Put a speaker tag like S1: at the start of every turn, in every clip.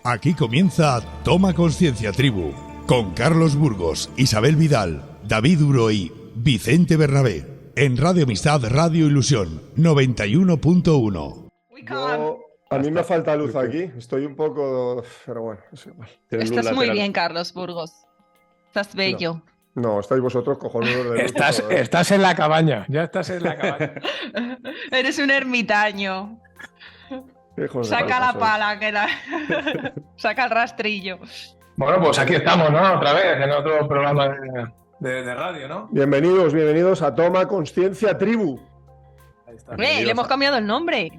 S1: Aquí comienza Toma Conciencia Tribu, con Carlos Burgos, Isabel Vidal, David Duro y Vicente Bernabé, en Radio Amistad, Radio Ilusión, 91.1.
S2: A mí me falta luz aquí, estoy un poco... pero bueno, es igual.
S3: Estás muy bien, Carlos Burgos. Estás bello.
S2: No, estáis vosotros cojonudos de luz.
S4: Estás en la cabaña, ya estás en la cabaña.
S3: Eres un ermitaño. Saca la pala, saca el rastrillo.
S4: Bueno, pues aquí estamos, ¿no? Otra vez, en otro programa de radio, ¿no?
S2: Bienvenidos a Toma Conciencia Tribu.
S4: Ahí está.
S3: Le hemos cambiado el nombre.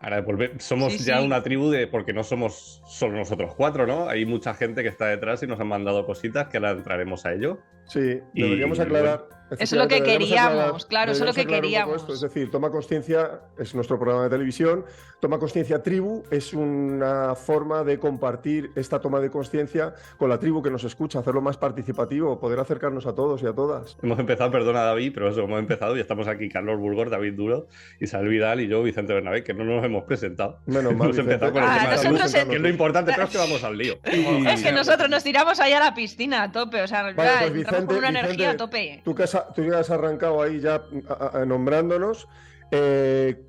S5: Ahora somos ya una tribu porque no somos solo nosotros cuatro, ¿no? Hay mucha gente que está detrás y nos han mandado cositas que ahora entraremos a ello.
S2: Sí, deberíamos aclarar.
S3: Eso es lo que queríamos, claro, eso es lo que queríamos.
S2: Es decir, Toma Conciencia es nuestro programa de televisión. Toma Conciencia Tribu es una forma de compartir esta toma de conciencia con la tribu que nos escucha, hacerlo más participativo, poder acercarnos a todos y a todas.
S5: Hemos empezado, perdona David, pero eso, hemos empezado y estamos aquí Carlos Burgos, David Duro, Isabel Vidal y yo, Vicente Bernabé, que no nos hemos presentado.
S2: Menos mal,
S5: hemos empezado con el tema de la luz, que es lo importante, pero es que vamos al lío.
S3: Es que nosotros nos tiramos ahí a la piscina a tope, o sea,
S2: vale, pues
S3: entramos con una energía a tope.
S2: Tú ya has arrancado ahí ya nombrándonos.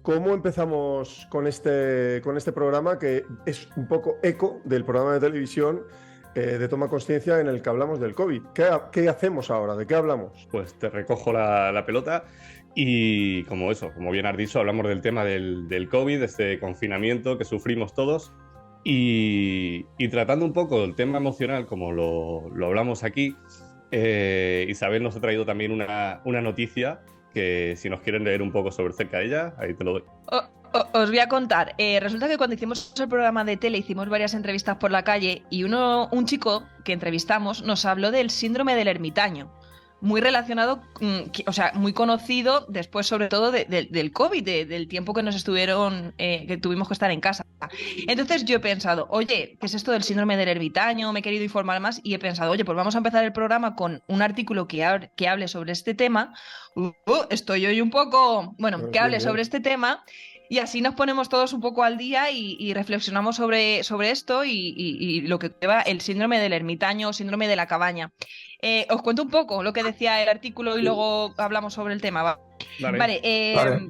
S2: ¿Cómo empezamos con este programa que es un poco eco del programa de televisión de Toma Conciencia en el que hablamos del COVID? ¿Qué hacemos ahora? ¿De qué hablamos?
S5: Pues te recojo la pelota y como bien has dicho, hablamos del tema del COVID, de este confinamiento que sufrimos todos y tratando un poco el tema emocional como lo hablamos aquí. Isabel nos ha traído también una noticia que si nos quieren leer un poco sobre cerca de ella, ahí te lo doy.
S3: Os voy a contar. Resulta que cuando hicimos el programa de tele hicimos varias entrevistas por la calle y un chico que entrevistamos nos habló del síndrome del ermitaño. Muy relacionado, o sea, muy conocido después sobre todo del COVID, del tiempo que nos estuvieron, que tuvimos que estar en casa. Entonces yo he pensado, oye, ¿qué es esto del síndrome del ermitaño? Me he querido informar más y he pensado, oye, pues vamos a empezar el programa con un artículo que hable sobre este tema. Estoy hoy un poco, bueno, que hable sobre este tema. Y así nos ponemos todos un poco al día y reflexionamos sobre esto y lo que lleva el síndrome del ermitaño o síndrome de la cabaña. Os cuento un poco lo que decía el artículo y luego hablamos sobre el tema. Vale.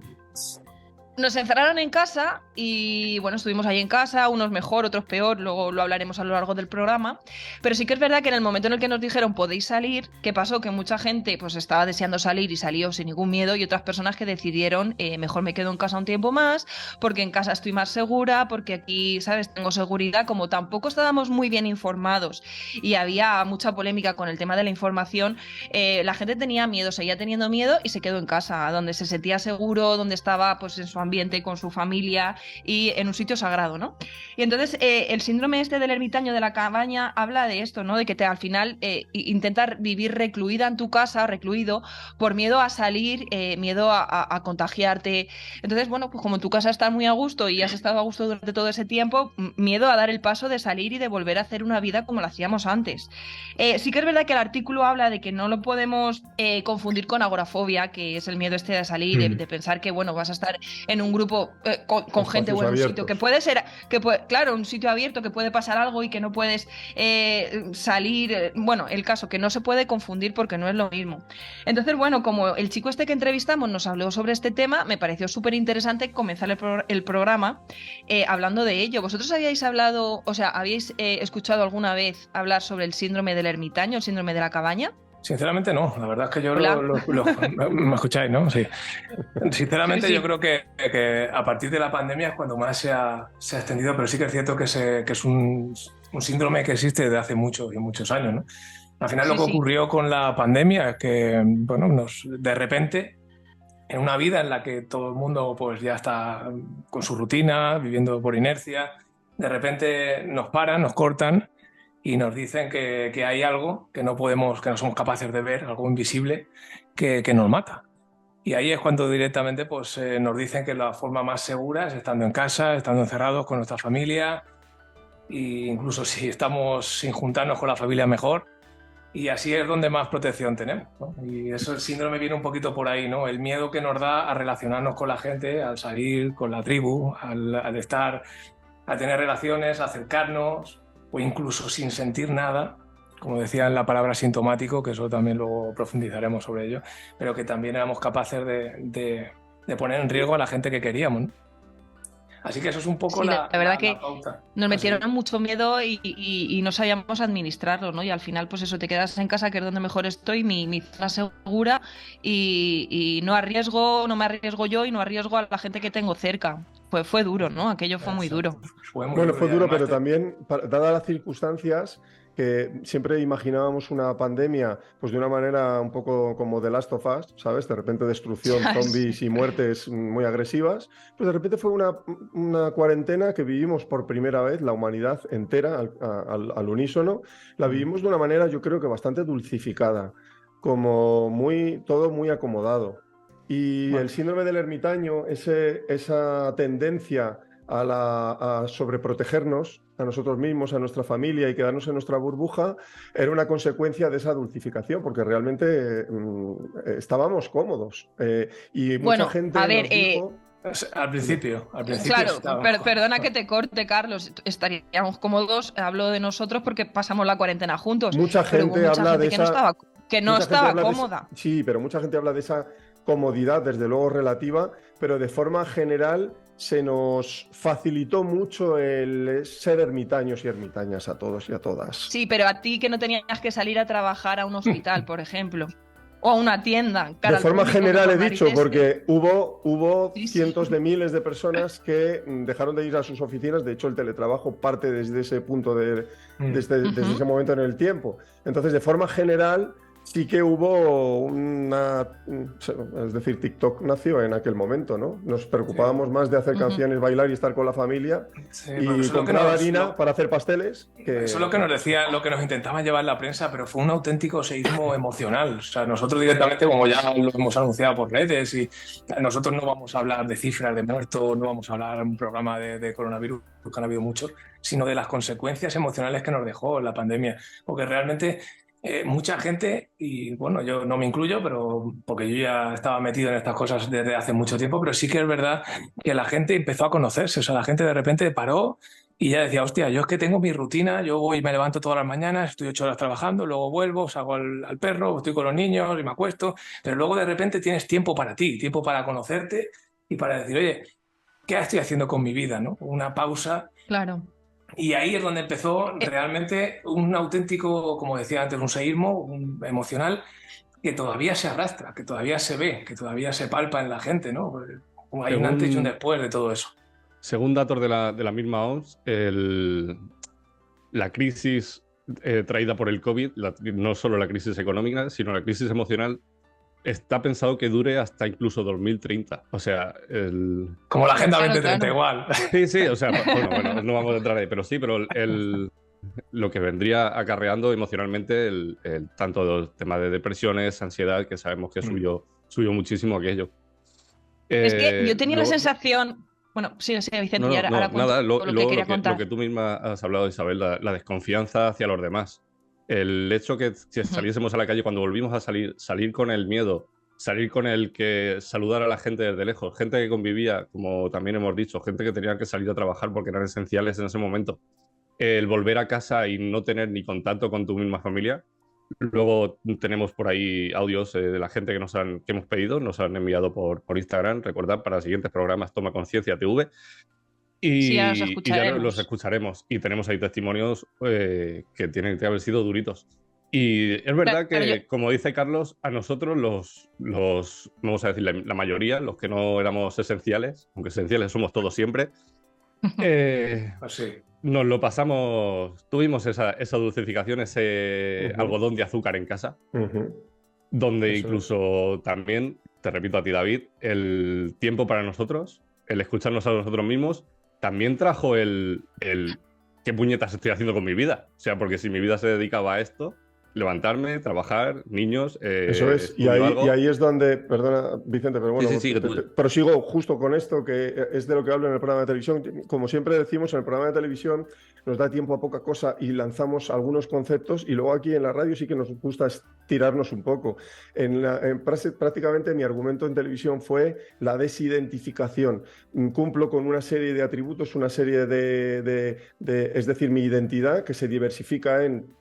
S3: Nos encerraron en casa y bueno, estuvimos ahí en casa, unos mejor, otros peor, luego lo hablaremos a lo largo del programa, pero sí que es verdad que en el momento en el que nos dijeron podéis salir, ¿qué pasó? Que mucha gente pues estaba deseando salir y salió sin ningún miedo y otras personas que decidieron mejor me quedo en casa un tiempo más porque en casa estoy más segura, porque aquí, ¿sabes? Tengo seguridad, como tampoco estábamos muy bien informados y había mucha polémica con el tema de la información, la gente tenía miedo, seguía teniendo miedo y se quedó en casa, donde se sentía seguro, donde estaba pues en su ambiente con su familia y en un sitio sagrado, ¿no? Y entonces el síndrome este del ermitaño de la cabaña habla de esto, ¿no? De que al final intentar vivir recluida en tu casa, recluido, por miedo a salir, miedo a contagiarte. Entonces, bueno, pues como en tu casa estás muy a gusto y has estado a gusto durante todo ese tiempo, miedo a dar el paso de salir y de volver a hacer una vida como la hacíamos antes. Sí que es verdad que el artículo habla de que no lo podemos confundir con agorafobia, que es el miedo este de salir, de pensar que, bueno, vas a estar en un grupo con gente o en un sitio que puede ser, claro, un sitio abierto que puede pasar algo y que no puedes salir. Bueno, el caso que no se puede confundir porque no es lo mismo. Entonces, bueno, como el chico este que entrevistamos nos habló sobre este tema, me pareció súper interesante comenzar el programa hablando de ello. ¿Vosotros habíais hablado, o sea, habéis escuchado alguna vez hablar sobre el síndrome del ermitaño, el síndrome de la cabaña?
S4: Sinceramente no, la verdad es que yo me escucháis, ¿no? Sí. Sinceramente sí. Yo creo que a partir de la pandemia es cuando más se ha extendido, pero sí que es cierto que es un síndrome que existe desde hace muchos años, ¿no? Al final lo que ocurrió con la pandemia es que, bueno, de repente, en una vida en la que todo el mundo pues ya está con su rutina, viviendo por inercia, de repente nos paran, nos cortan y nos dicen que hay algo que no somos capaces de ver, algo invisible, que nos mata. Y ahí es cuando directamente pues, nos dicen que la forma más segura es estando en casa, estando encerrados con nuestra familia, e incluso si estamos sin juntarnos con la familia mejor. Y así es donde más protección tenemos, ¿no? Y eso, el síndrome viene un poquito por ahí, ¿no? El miedo que nos da a relacionarnos con la gente, al salir con la tribu, al estar a tener relaciones, a acercarnos, o incluso sin sentir nada, como decía en la palabra sintomático, que eso también luego profundizaremos sobre ello, pero que también éramos capaces de poner en riesgo a la gente que queríamos, ¿no? Así que eso es un poco
S3: sí, la verdad que
S4: pauta.
S3: nos metieron mucho miedo y no sabíamos administrarlo, ¿no? Y al final, pues eso, te quedas en casa, que es donde mejor estoy, mi zona segura, y no me arriesgo yo y no arriesgo a la gente que tengo cerca. Fue duro, ¿no? Aquello fue muy duro.
S2: Fue duro, pero también, dadas las circunstancias, que siempre imaginábamos una pandemia pues de una manera un poco como The Last of Us, ¿sabes? De repente destrucción, zombies y muertes muy agresivas. Pues de repente fue una cuarentena que vivimos por primera vez, la humanidad entera al unísono, la vivimos de una manera, yo creo que bastante dulcificada, como todo muy acomodado. Y el síndrome del ermitaño, esa tendencia a sobreprotegernos a nosotros mismos, a nuestra familia y quedarnos en nuestra burbuja, era una consecuencia de esa dulcificación, porque realmente
S3: estábamos
S2: cómodos. Y mucha gente nos dijo...
S4: Al principio
S3: claro, perdona que te corte, Carlos, estaríamos cómodos, hablo de nosotros porque pasamos la cuarentena juntos.
S2: Mucha gente habla de esa...
S3: Que no estaba cómoda.
S2: Sí, pero mucha gente habla de esa comodidad, desde luego relativa, pero de forma general se nos facilitó mucho el ser ermitaños y ermitañas a todos y a todas.
S3: Sí, pero a ti que no tenías que salir a trabajar a un hospital, por ejemplo, o a una tienda.
S2: De forma general he dicho, porque hubo cientos de miles de personas que dejaron de ir a sus oficinas. De hecho, el teletrabajo parte desde ese punto, desde ese momento en el tiempo. Entonces, de forma general, sí que hubo es decir, TikTok nació en aquel momento, ¿no? Nos preocupábamos más de hacer canciones, bailar y estar con la familia y comprar harina para hacer pasteles.
S4: Eso es lo que nos decía, lo que nos intentaba llevar la prensa, pero fue un auténtico seísmo emocional. O sea, nosotros directamente, como ya lo hemos anunciado por redes, y nosotros no vamos a hablar de cifras de muertos, no vamos a hablar en un programa de coronavirus, porque han habido muchos, sino de las consecuencias emocionales que nos dejó la pandemia. Porque realmente... mucha gente, y bueno, yo no me incluyo, pero porque yo ya estaba metido en estas cosas desde hace mucho tiempo, pero sí que es verdad que la gente empezó a conocerse. O sea, la gente de repente paró y ya decía, hostia, yo es que tengo mi rutina, yo voy y me levanto todas las mañanas, estoy 8 horas trabajando, luego vuelvo, salgo al perro, estoy con los niños y me acuesto, pero luego de repente tienes tiempo para ti, tiempo para conocerte y para decir, oye, ¿qué estoy haciendo con mi vida? ¿No? Una pausa.
S3: Claro.
S4: Y ahí es donde empezó realmente un auténtico, como decía antes, un seísmo emocional que todavía se arrastra, que todavía se ve, que todavía se palpa en la gente, ¿no? Hay un antes y un después de todo eso.
S5: Según datos de la misma OMS, la crisis traída por el COVID, no solo la crisis económica, sino la crisis emocional, está pensado que dure hasta incluso 2030. O sea,
S4: como la Agenda 2030 igual.
S5: Sí, o sea, bueno, no vamos a entrar ahí, pero sí, pero lo que vendría acarreando emocionalmente tanto el tema de depresiones, ansiedad, que sabemos que subió muchísimo aquello.
S3: Es que yo tenía la sensación... Bueno, sí, Vicente, y ahora
S5: nada,
S3: lo que quería contar.
S5: Lo que tú misma has hablado, Isabel, la desconfianza hacia los demás. El hecho que si saliésemos a la calle, cuando volvimos a salir con el miedo, salir con el que saludar a la gente desde lejos, gente que convivía, como también hemos dicho, gente que tenía que salir a trabajar porque eran esenciales en ese momento, el volver a casa y no tener ni contacto con tu misma familia. Luego tenemos por ahí audios de la gente que hemos pedido, nos han enviado por Instagram. Recordad, para siguientes programas Toma Conciencia TV. Y ya los escucharemos. Y tenemos ahí testimonios que tienen que haber sido duritos. Y es verdad que, como dice Carlos, a nosotros vamos a decir, la mayoría, los que no éramos esenciales, aunque esenciales somos todos siempre, nos lo pasamos, tuvimos esa dulcificación, ese algodón de azúcar en casa, donde incluso también, te repito a ti, David, el tiempo para nosotros, el escucharnos a nosotros mismos, también trajo ¿qué puñetas estoy haciendo con mi vida? O sea, porque si mi vida se dedicaba a esto, levantarme, trabajar, niños.
S2: Eso es, y ahí es donde, perdona Vicente, pero bueno,
S5: sí,
S2: prosigo justo con esto, que es de lo que hablo en el programa de televisión. Como siempre decimos, en el programa de televisión nos da tiempo a poca cosa y lanzamos algunos conceptos, y luego aquí en la radio sí que nos gusta tirarnos un poco. Prácticamente mi argumento en televisión fue la desidentificación. Cumplo con una serie de atributos, una serie es decir, mi identidad, que se diversifica en: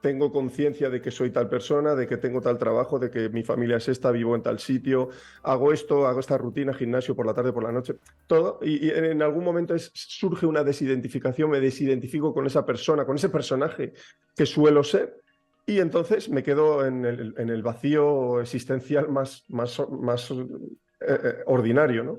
S2: tengo conciencia de que soy tal persona, de que tengo tal trabajo, de que mi familia es esta, vivo en tal sitio, hago esto, hago esta rutina, gimnasio por la tarde, por la noche, todo. Y en algún momento surge una desidentificación, me desidentifico con esa persona, con ese personaje que suelo ser, y entonces me quedo en el vacío existencial más ordinario, ¿no?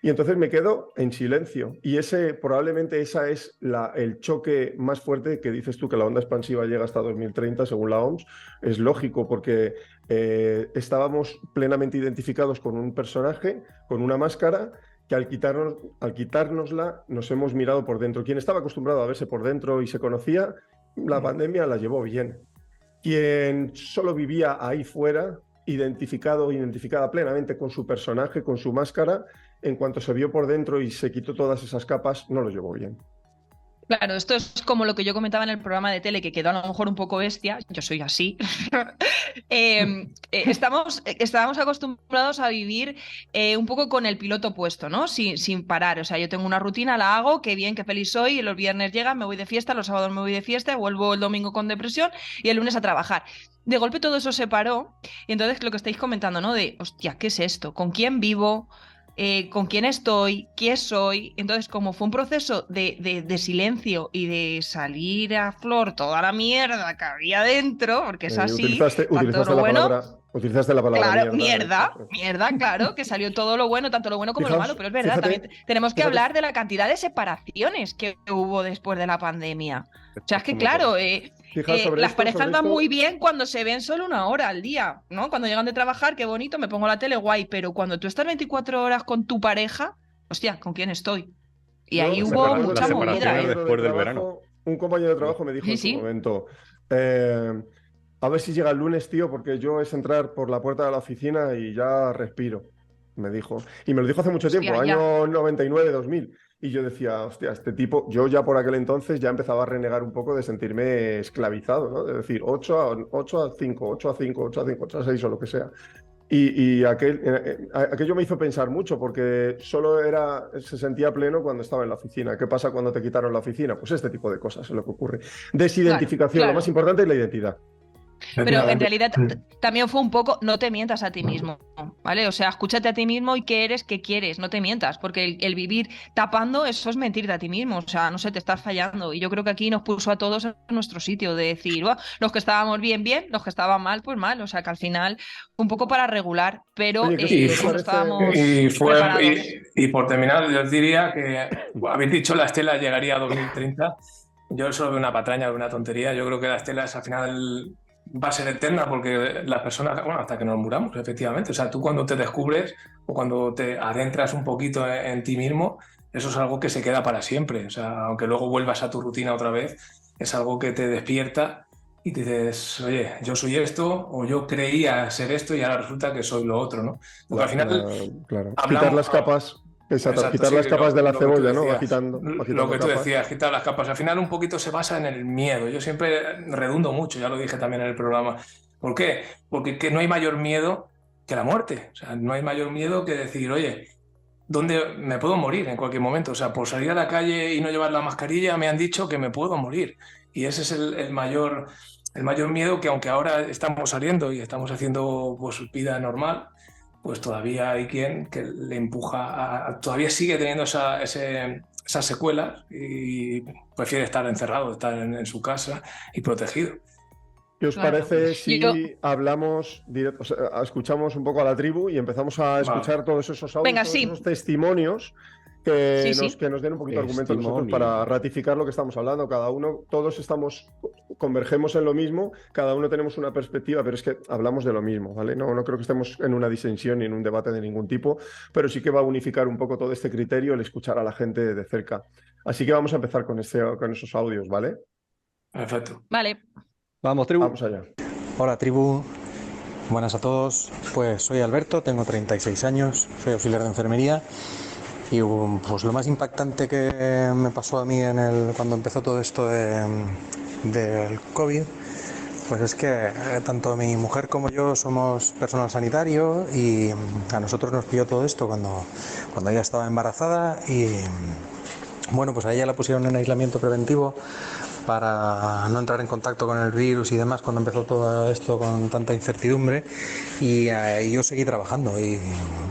S2: Y entonces me quedo en silencio. Y probablemente esa es el choque más fuerte, que dices tú que la onda expansiva llega hasta 2030, según la OMS. Es lógico, porque estábamos plenamente identificados con un personaje, con una máscara, que al quitárnosla nos hemos mirado por dentro. Quien estaba acostumbrado a verse por dentro y se conocía, la pandemia la llevó bien. Quien solo vivía ahí fuera, identificada plenamente con su personaje, con su máscara, en cuanto se vio por dentro y se quitó todas esas capas, no lo llevó bien.
S3: Claro, esto es como lo que yo comentaba en el programa de tele, que quedó a lo mejor un poco bestia. Yo soy así. Estábamos acostumbrados a vivir un poco con el piloto puesto, ¿no? Sin parar. O sea, yo tengo una rutina, la hago, qué bien, qué feliz soy, y los viernes llegan, me voy de fiesta, los sábados me voy de fiesta, vuelvo el domingo con depresión y el lunes a trabajar. De golpe todo eso se paró, y entonces lo que estáis comentando, ¿no? De, hostia, ¿qué es esto? ¿Con quién vivo? ¿Con quién estoy? ¿Qué soy? Entonces, como fue un proceso de silencio y de salir a flor toda la mierda que había dentro, porque es así,
S2: utilizaste la palabra
S3: claro, mierda, claro, que salió todo lo bueno, tanto lo bueno como lo malo, pero es verdad, también tenemos que hablar de la cantidad de separaciones que hubo después de la pandemia. O sea, es que claro, las parejas van muy bien cuando se ven solo una hora al día, ¿no? Cuando llegan de trabajar, qué bonito, me pongo la tele, guay, pero cuando tú estás 24 horas con tu pareja, hostia, ¿con quién estoy? Y ahí hubo mucha movida.
S5: Después del verano.
S2: Un compañero de trabajo me dijo en su momento, a ver si llega el lunes, tío, porque yo es entrar por la puerta de la oficina y ya respiro, me dijo. Y me lo dijo hace mucho tiempo, año 99, 2000. Y yo decía, hostia, este tipo, yo ya por aquel entonces ya empezaba a renegar un poco de sentirme esclavizado, ¿no? De decir 8 a 5, 8 a 5, 8 a 5, 8 a 6 o lo que sea. Y aquello me hizo pensar mucho, porque solo se sentía pleno cuando estaba en la oficina. ¿Qué pasa cuando te quitaron la oficina? Pues este tipo de cosas es lo que ocurre. Desidentificación, claro. Lo más importante es la identidad.
S3: Pero en realidad también fue un poco, no te mientas a ti mismo, ¿vale? O sea, escúchate a ti mismo y qué eres, qué quieres, no te mientas, porque el vivir tapando, eso es mentirte a ti mismo, o sea, no sé, te estás fallando. Y yo creo que aquí nos puso a todos en nuestro sitio, de decir, los que estábamos bien, bien, los que estaban mal, pues mal, o sea, que al final un poco para regular, pero no estábamos preparados.
S4: Y por terminar, yo os diría que habéis dicho la estela llegaría a 2030, yo solo veo una patraña, una tontería, yo creo que la estela es al final... va a ser eterna, porque las personas, bueno, hasta que nos muramos, efectivamente. O sea, tú cuando te descubres o cuando te adentras un poquito en ti mismo, eso es algo que se queda para siempre. O sea, aunque luego vuelvas a tu rutina otra vez, es algo que te despierta y te dices, oye, yo soy esto, o yo creía ser esto y ahora resulta que soy lo otro, ¿no? Porque al final...
S2: Claro. Quitar las capas... Exacto, quitar las capas de la cebolla, ¿no? Va quitando
S4: lo que tú decías, quitar las capas. Al final un poquito se basa en el miedo. Yo siempre redundo mucho, ya lo dije también en el programa. ¿Por qué? Porque que no hay mayor miedo que la muerte. O sea, no hay mayor miedo que decir, oye, ¿dónde me puedo morir en cualquier momento? O sea, por salir a la calle y no llevar la mascarilla me han dicho que me puedo morir. Y ese es el mayor miedo, que aunque ahora estamos saliendo y estamos haciendo pues vida normal, pues todavía hay quien que le empuja todavía sigue teniendo esas secuelas y prefiere estar encerrado, estar en su casa y protegido.
S2: ¿Qué os parece si hablamos, escuchamos un poco a la tribu y empezamos a escuchar todos esos audios, todos esos testimonios que nos den un poquito de argumento a nosotros para ratificar lo que estamos hablando? Cada uno, todos convergemos en lo mismo, cada uno tenemos una perspectiva, pero es que hablamos de lo mismo, ¿vale? No creo que estemos en una disensión ni en un debate de ningún tipo, pero sí que va a unificar un poco todo este criterio el escuchar a la gente de cerca. Así que vamos a empezar con esos audios, ¿vale?
S4: Perfecto.
S3: Vale.
S5: Vamos, tribu.
S2: Vamos allá.
S6: Hola, tribu. Buenas a todos. Pues soy Alberto, tengo 36 años, soy auxiliar de enfermería y pues lo más impactante que me pasó a mí cuando empezó todo esto del COVID, pues es que tanto mi mujer como yo somos personal sanitario y a nosotros nos pilló todo esto cuando ella estaba embarazada y bueno, pues a ella la pusieron en aislamiento preventivo para no entrar en contacto con el virus y demás cuando empezó todo esto con tanta incertidumbre y yo seguí trabajando y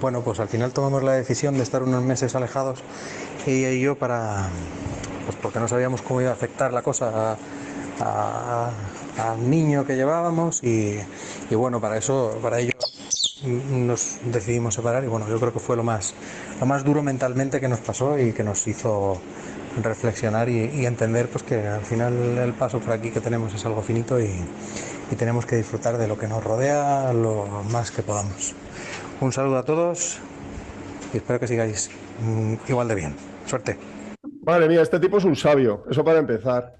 S6: bueno, pues al final tomamos la decisión de estar unos meses alejados ella y yo pues porque no sabíamos cómo iba a afectar la cosa al niño que llevábamos y bueno, para ello nos decidimos separar y bueno, yo creo que fue lo más duro mentalmente que nos pasó y que nos hizo reflexionar y entender pues que al final el paso por aquí que tenemos es algo finito y tenemos que disfrutar de lo que nos rodea lo más que podamos. Un saludo a todos y espero que sigáis igual de bien. Suerte.
S2: Madre mía, este tipo es un sabio, eso para empezar.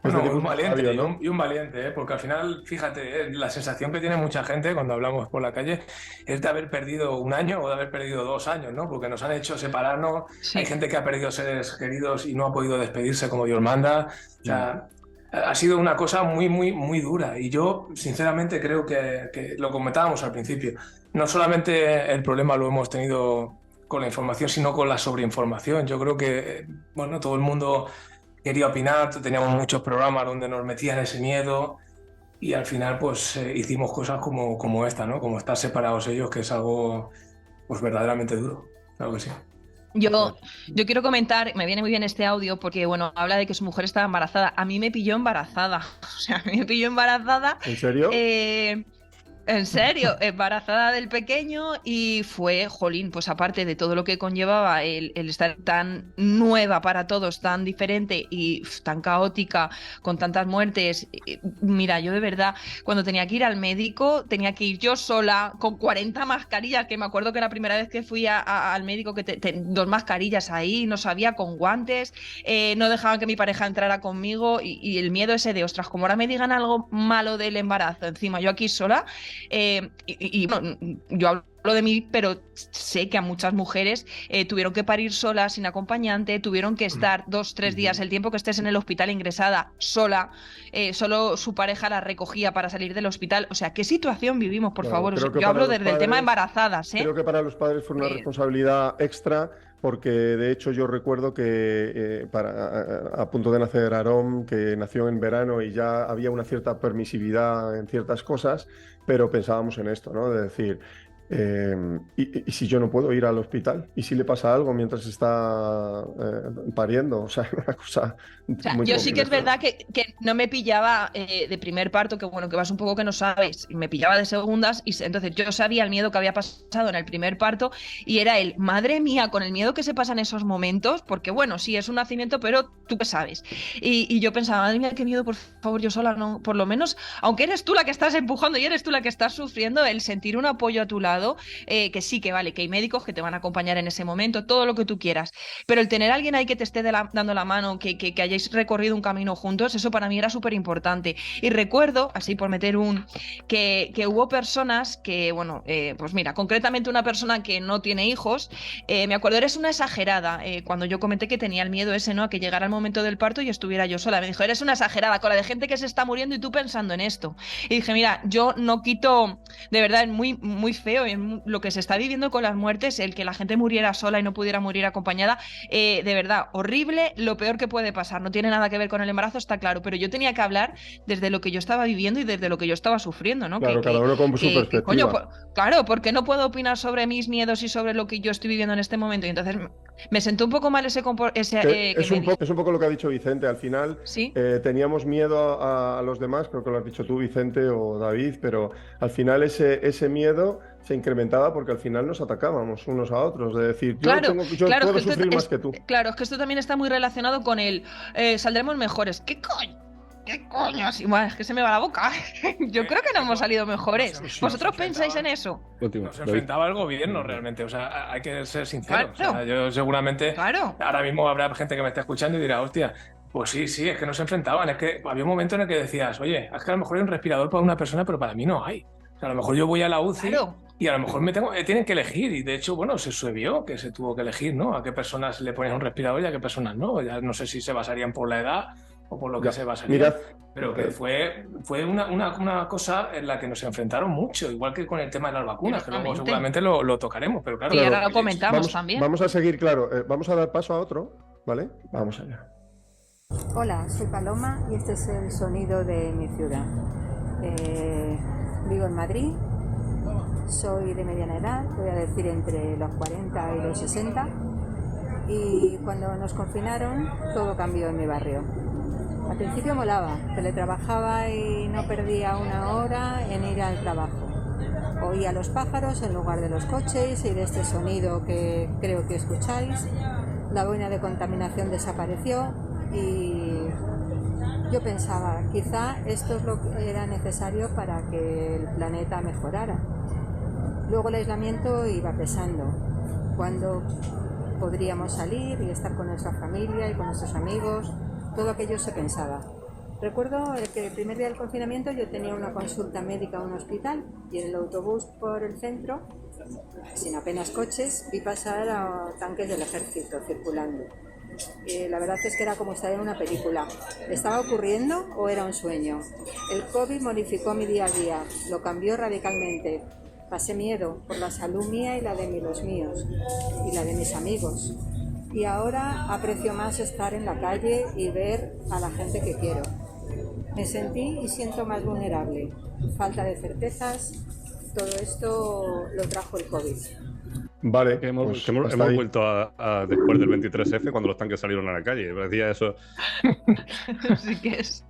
S4: Bueno, un valiente, sabio, ¿no? y un valiente, porque al final, fíjate, la sensación que tiene mucha gente cuando hablamos por la calle es de haber perdido un año o de haber perdido 2 años, ¿no? Porque nos han hecho separarnos, sí. Hay gente que ha perdido seres queridos y no ha podido despedirse como Dios manda, o sea, ha sido una cosa muy, muy, muy dura y yo sinceramente creo que lo comentábamos al principio, no solamente el problema lo hemos tenido con la información, sino con la sobreinformación. Yo creo que, bueno, todo el mundo quería opinar, teníamos muchos programas donde nos metían ese miedo y al final pues hicimos cosas como esta, ¿no? Como estar separados ellos, que es algo pues verdaderamente duro, claro que sí.
S3: Yo quiero comentar, me viene muy bien este audio porque, bueno, habla de que su mujer estaba embarazada. A mí me pilló embarazada. O sea, a mí me pilló embarazada.
S2: ¿En serio?
S3: En serio, embarazada del pequeño y fue, jolín, pues aparte de todo lo que conllevaba el estar tan nueva para todos, tan diferente y tan caótica, con tantas muertes. Mira, yo de verdad, cuando tenía que ir al médico, tenía que ir yo sola, con 40 mascarillas, que me acuerdo que la primera vez que fui al médico, que 2 mascarillas ahí, no sabía, con guantes, no dejaban que mi pareja entrara conmigo y el miedo ese de, ostras, como ahora me digan algo malo del embarazo, encima yo aquí sola. Bueno, yo hablo de mí, pero sé que a muchas mujeres tuvieron que parir solas, sin acompañante, tuvieron que estar 2-3 días, el tiempo que estés en el hospital ingresada, sola, solo su pareja la recogía para salir del hospital. O sea, ¿qué situación vivimos, por favor? O sea, yo hablo desde el tema embarazadas, ¿eh?
S2: Creo que para los padres fue una responsabilidad extra, porque de hecho yo recuerdo que a punto de nacer Aarón, que nació en verano y ya había una cierta permisividad en ciertas cosas, pero pensábamos en esto, ¿no? De decir, ¿y si yo no puedo ir al hospital? ¿Y si le pasa algo mientras está pariendo? O sea, una cosa muy
S3: yo sí que es verdad que no me pillaba de primer parto, que bueno, que vas un poco que no sabes, me pillaba de segundas, y entonces yo sabía el miedo que había pasado en el primer parto y era madre mía, con el miedo que se pasa en esos momentos, porque bueno, sí, es un nacimiento, pero tú qué sabes. Y yo pensaba, madre mía, qué miedo, por favor, yo sola, no, por lo menos, aunque eres tú la que estás empujando y eres tú la que estás sufriendo, el sentir un apoyo a tu lado, que sí, que vale, que hay médicos que te van a acompañar en ese momento, todo lo que tú quieras, pero el tener a alguien ahí que te esté dando la mano, que hayáis recorrido un camino juntos, eso para mí era súper importante. Y recuerdo, así por meter que hubo personas que, bueno, pues mira, concretamente una persona que no tiene hijos, me acuerdo, eres una exagerada, cuando yo comenté que tenía el miedo ese, ¿no?, a que llegara el momento del parto y estuviera yo sola, me dijo, eres una exagerada, con la de gente que se está muriendo y tú pensando en esto. Y dije, mira, yo no quito, de verdad, es muy, muy feo lo que se está viviendo con las muertes, el que la gente muriera sola y no pudiera morir acompañada, de verdad, horrible, lo peor que puede pasar. No tiene nada que ver con el embarazo, está claro, pero yo tenía que hablar desde lo que yo estaba viviendo y desde lo que yo estaba sufriendo, ¿no?
S2: Claro, cada uno con su perspectiva.
S3: Coño, claro, porque no puedo opinar sobre mis miedos y sobre lo que yo estoy viviendo en este momento. Y entonces me sentó un poco mal es un
S2: poco lo que ha dicho Vicente. Al final, ¿sí? Teníamos miedo a los demás, creo que lo has dicho tú, Vicente o David, pero al final ese miedo se incrementaba porque al final nos atacábamos unos a otros, de decir, yo puedo sufrir más que tú.
S3: Claro, es que esto también está muy relacionado con saldremos mejores. ¿Qué coño? Bueno, es que se me va la boca. Yo creo que no hemos salido mejores. ¿Vosotros pensáis en eso?
S4: Nos enfrentaba el gobierno realmente, o sea, hay que ser sinceros. Claro. O sea, yo seguramente, ahora mismo habrá gente que me está escuchando y dirá, hostia, Pues sí, es que no se enfrentaban. Es que había un momento en el que decías, oye, es que a lo mejor hay un respirador para una persona, pero para mí no hay. O sea, a lo mejor yo voy a la UCI y a lo mejor tienen que elegir. Y de hecho, bueno, se vio que se tuvo que elegir, ¿no? A qué personas le ponías un respirador y a qué personas no. Ya no sé si se basarían por la edad o por lo que se basarían.
S2: Mirad,
S4: pero que fue una cosa en la que nos enfrentaron mucho, igual que con el tema de las vacunas, que luego seguramente lo tocaremos. Pero claro,
S3: y ahora lo comentamos también.
S2: Vamos a seguir, claro. Vamos a dar paso a otro, ¿vale? Vamos allá.
S7: Hola, soy Paloma y este es el sonido de mi ciudad. Vivo en Madrid, soy de mediana edad, voy a decir entre los 40 y los 60, y cuando nos confinaron todo cambió en mi barrio. Al principio molaba, teletrabajaba y no perdía una hora en ir al trabajo. Oía los pájaros en lugar de los coches y de este sonido que creo que escucháis. La boina de contaminación desapareció y yo pensaba, quizá esto es lo que era necesario para que el planeta mejorara. Luego el aislamiento iba pesando. ¿Cuándo podríamos salir y estar con nuestra familia y con nuestros amigos? Todo aquello se pensaba. Recuerdo que el primer día del confinamiento yo tenía una consulta médica en un hospital y en el autobús por el centro, sin apenas coches, vi pasar a tanques del ejército circulando. La verdad es que era como estar en una película. ¿Estaba ocurriendo o era un sueño? El COVID modificó mi día a día, lo cambió radicalmente. Pasé miedo por la salud mía y la de los míos y la de mis amigos. Y ahora aprecio más estar en la calle y ver a la gente que quiero. Me sentí y siento más vulnerable. Falta de certezas, todo esto lo trajo el COVID.
S2: Vale,
S5: hemos vuelto a después del 23F, cuando los tanques salieron a la calle. Parecía eso.
S3: Sí que es.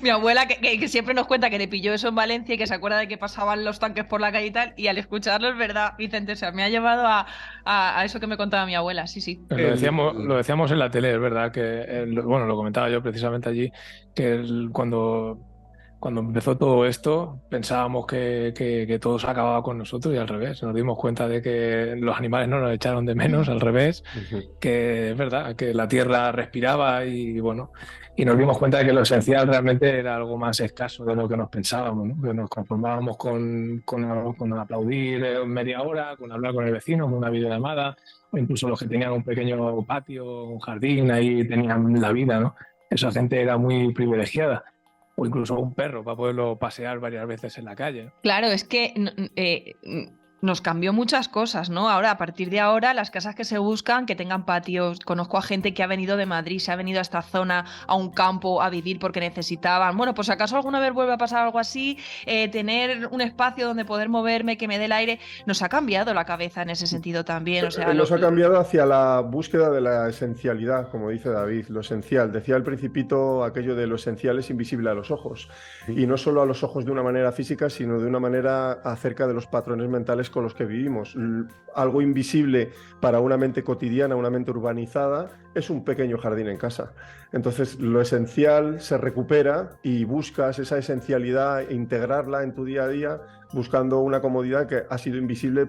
S3: Mi abuela, que siempre nos cuenta que le pilló eso en Valencia y que se acuerda de que pasaban los tanques por la calle y tal, y al escucharlo es verdad, Vicente, o sea, me ha llevado a eso que me contaba mi abuela, sí.
S4: Lo decíamos en la tele, es verdad, que bueno, lo comentaba yo precisamente allí, que cuando empezó todo esto pensábamos que todo se acababa con nosotros y al revés. Nos dimos cuenta de que los animales no nos echaron de menos, al revés, que es verdad, que la tierra respiraba y bueno, y nos dimos cuenta de que lo esencial realmente era algo más escaso de lo que nos pensábamos, ¿no? Que nos conformábamos con aplaudir media hora, con hablar con el vecino, con una videollamada, o incluso los que tenían un pequeño patio, un jardín, ahí tenían la vida, ¿no? Esa gente era muy privilegiada. O incluso un perro para poderlo pasear varias veces en la calle.
S3: Claro, es que nos cambió muchas cosas, ¿no? Ahora, a partir de ahora, las casas que se buscan, que tengan patios. Conozco a gente que ha venido de Madrid, se ha venido a esta zona, a un campo, a vivir porque necesitaban. Bueno, pues si acaso alguna vez vuelve a pasar algo así, tener un espacio donde poder moverme, que me dé el aire, nos ha cambiado la cabeza en ese sentido también. O sea,
S2: nos ha cambiado hacia la búsqueda de la esencialidad, como dice David, lo esencial. Decía el Principito aquello de lo esencial es invisible a los ojos. Y no solo a los ojos de una manera física, sino de una manera acerca de los patrones mentales con los que vivimos. Algo invisible para una mente cotidiana, una mente urbanizada, es un pequeño jardín en casa. Entonces, lo esencial se recupera y buscas esa esencialidad, integrarla en tu día a día, buscando una comodidad que ha sido invisible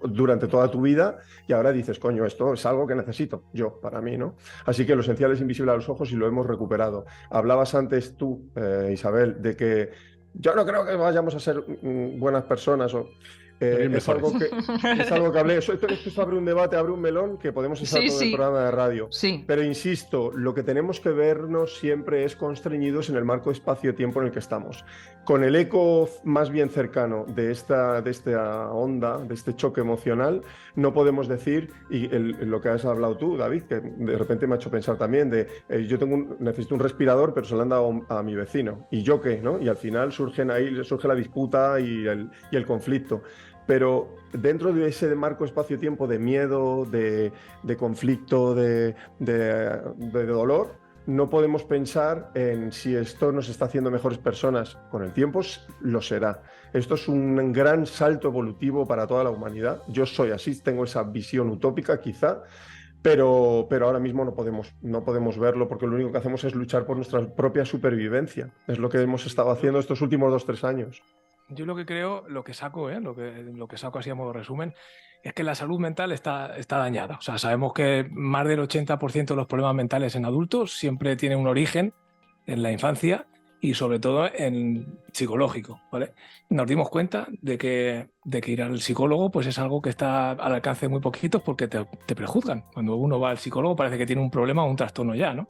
S2: durante toda tu vida y ahora dices, coño, esto es algo que necesito yo, para mí, ¿no? Así que lo esencial es invisible a los ojos y lo hemos recuperado. Hablabas antes tú, Isabel, de que yo no creo que vayamos a ser buenas personas o... es algo que hablé. Esto abre un debate, abre un melón que podemos estar todo el programa de radio.
S3: Sí.
S2: Pero insisto, lo que tenemos que vernos siempre es constreñidos en el marco espacio-tiempo en el que estamos. Con el eco más bien cercano de esta onda, de este choque emocional, no podemos decir, y lo que has hablado tú, David, que de repente me ha hecho pensar también, yo necesito un respirador, pero se lo han dado a mi vecino. ¿Y yo qué? ¿No? Y al final surge la disputa y el conflicto. Pero dentro de ese marco espacio-tiempo de miedo, de conflicto, de dolor, no podemos pensar en si esto nos está haciendo mejores personas. Con el tiempo lo será. Esto es un gran salto evolutivo para toda la humanidad. Yo soy así, tengo esa visión utópica quizá, pero ahora mismo no podemos verlo porque lo único que hacemos es luchar por nuestra propia supervivencia. Es lo que hemos estado haciendo estos últimos 2-3 años.
S4: Yo lo que creo, lo que saco así a modo resumen, es que la salud mental está dañada. O sea, sabemos que más del 80% de los problemas mentales en adultos siempre tienen un origen en la infancia y sobre todo en psicológico, ¿vale? Nos dimos cuenta de que ir al psicólogo pues es algo que está al alcance de muy poquitos porque te prejuzgan. Cuando uno va al psicólogo parece que tiene un problema o un trastorno ya, ¿no?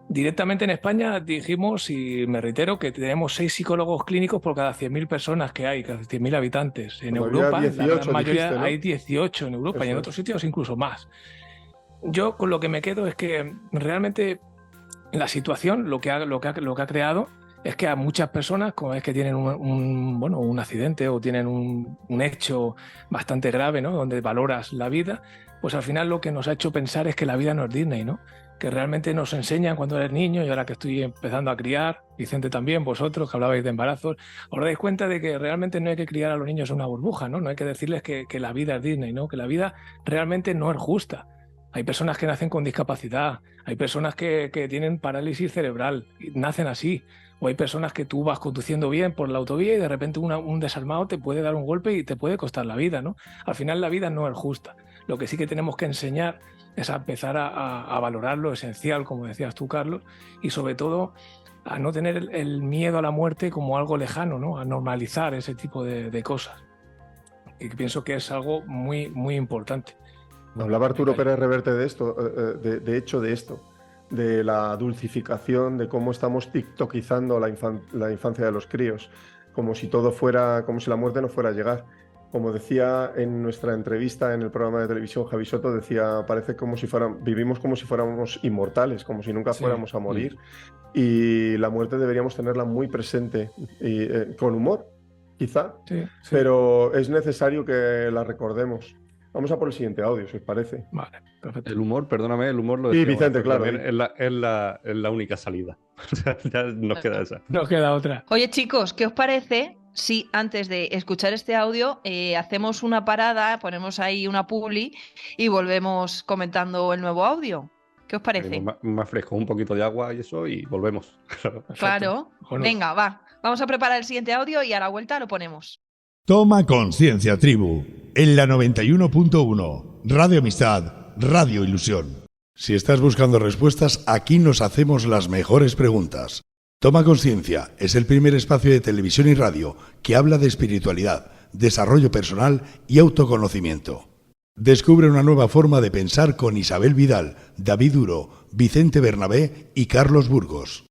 S4: Directamente en España dijimos, y me reitero, que tenemos 6 psicólogos clínicos por cada 100.000 personas que hay, cada 100.000 habitantes. En Europa, 18, la gran mayoría, dijiste, ¿no? Hay 18 en Europa. Eso y en otros sitios incluso más. Yo con lo que me quedo es que realmente la situación lo que ha creado es que a muchas personas, como es que tienen un accidente o tienen un hecho bastante grave, ¿no? Donde valoras la vida, pues al final lo que nos ha hecho pensar es que la vida no es Disney, ¿no? Que realmente nos enseñan cuando eres niño, y ahora que estoy empezando a criar, Vicente también, vosotros que hablabais de embarazos, os dais cuenta de que realmente no hay que criar a los niños en una burbuja, ¿no? No hay que decirles que la vida es Disney, ¿no? Que la vida realmente no es justa. Hay personas que nacen con discapacidad, hay personas que tienen parálisis cerebral, y nacen así, o hay personas que tú vas conduciendo bien por la autovía y de repente un desalmado te puede dar un golpe y te puede costar la vida, ¿no? Al final la vida no es justa. Lo que sí que tenemos que enseñar es a empezar a valorar lo esencial, como decías tú, Carlos, y sobre todo a no tener el miedo a la muerte como algo lejano, ¿no? A normalizar ese tipo de cosas. Y pienso que es algo muy, muy importante.
S2: Hablaba Arturo Pérez Reverte de esto, de hecho de esto, de la dulcificación, de cómo estamos tiktokizando la infancia de los críos, como si todo fuera, como si la muerte no fuera a llegar. Como decía en nuestra entrevista en el programa de televisión, Javi Soto decía, parece como si vivimos como si fuéramos inmortales, como si nunca fuéramos a morir. Y la muerte deberíamos tenerla muy presente, y, con humor, quizá, pero es necesario que la recordemos. Vamos a por el siguiente audio, si os parece.
S4: Vale, perfecto.
S5: El humor, perdóname, el humor lo
S2: decía. Sí, Vicente, claro.
S5: Es la única salida. Ya nos queda esa.
S4: Nos queda otra.
S3: Oye, chicos, ¿qué os parece si antes de escuchar este audio hacemos una parada, ponemos ahí una publi y volvemos comentando el nuevo audio? ¿Qué os parece?
S5: Más fresco, un poquito de agua y eso, y volvemos.
S3: Claro. Venga, va. Vamos a preparar el siguiente audio y a la vuelta lo ponemos.
S1: Toma conciencia, tribu, en la 91.1, Radio Amistad, Radio Ilusión. Si estás buscando respuestas, aquí nos hacemos las mejores preguntas. Toma conciencia es el primer espacio de televisión y radio que habla de espiritualidad, desarrollo personal y autoconocimiento. Descubre una nueva forma de pensar con Isabel Vidal, David Duro, Vicente Bernabé y Carlos Burgos.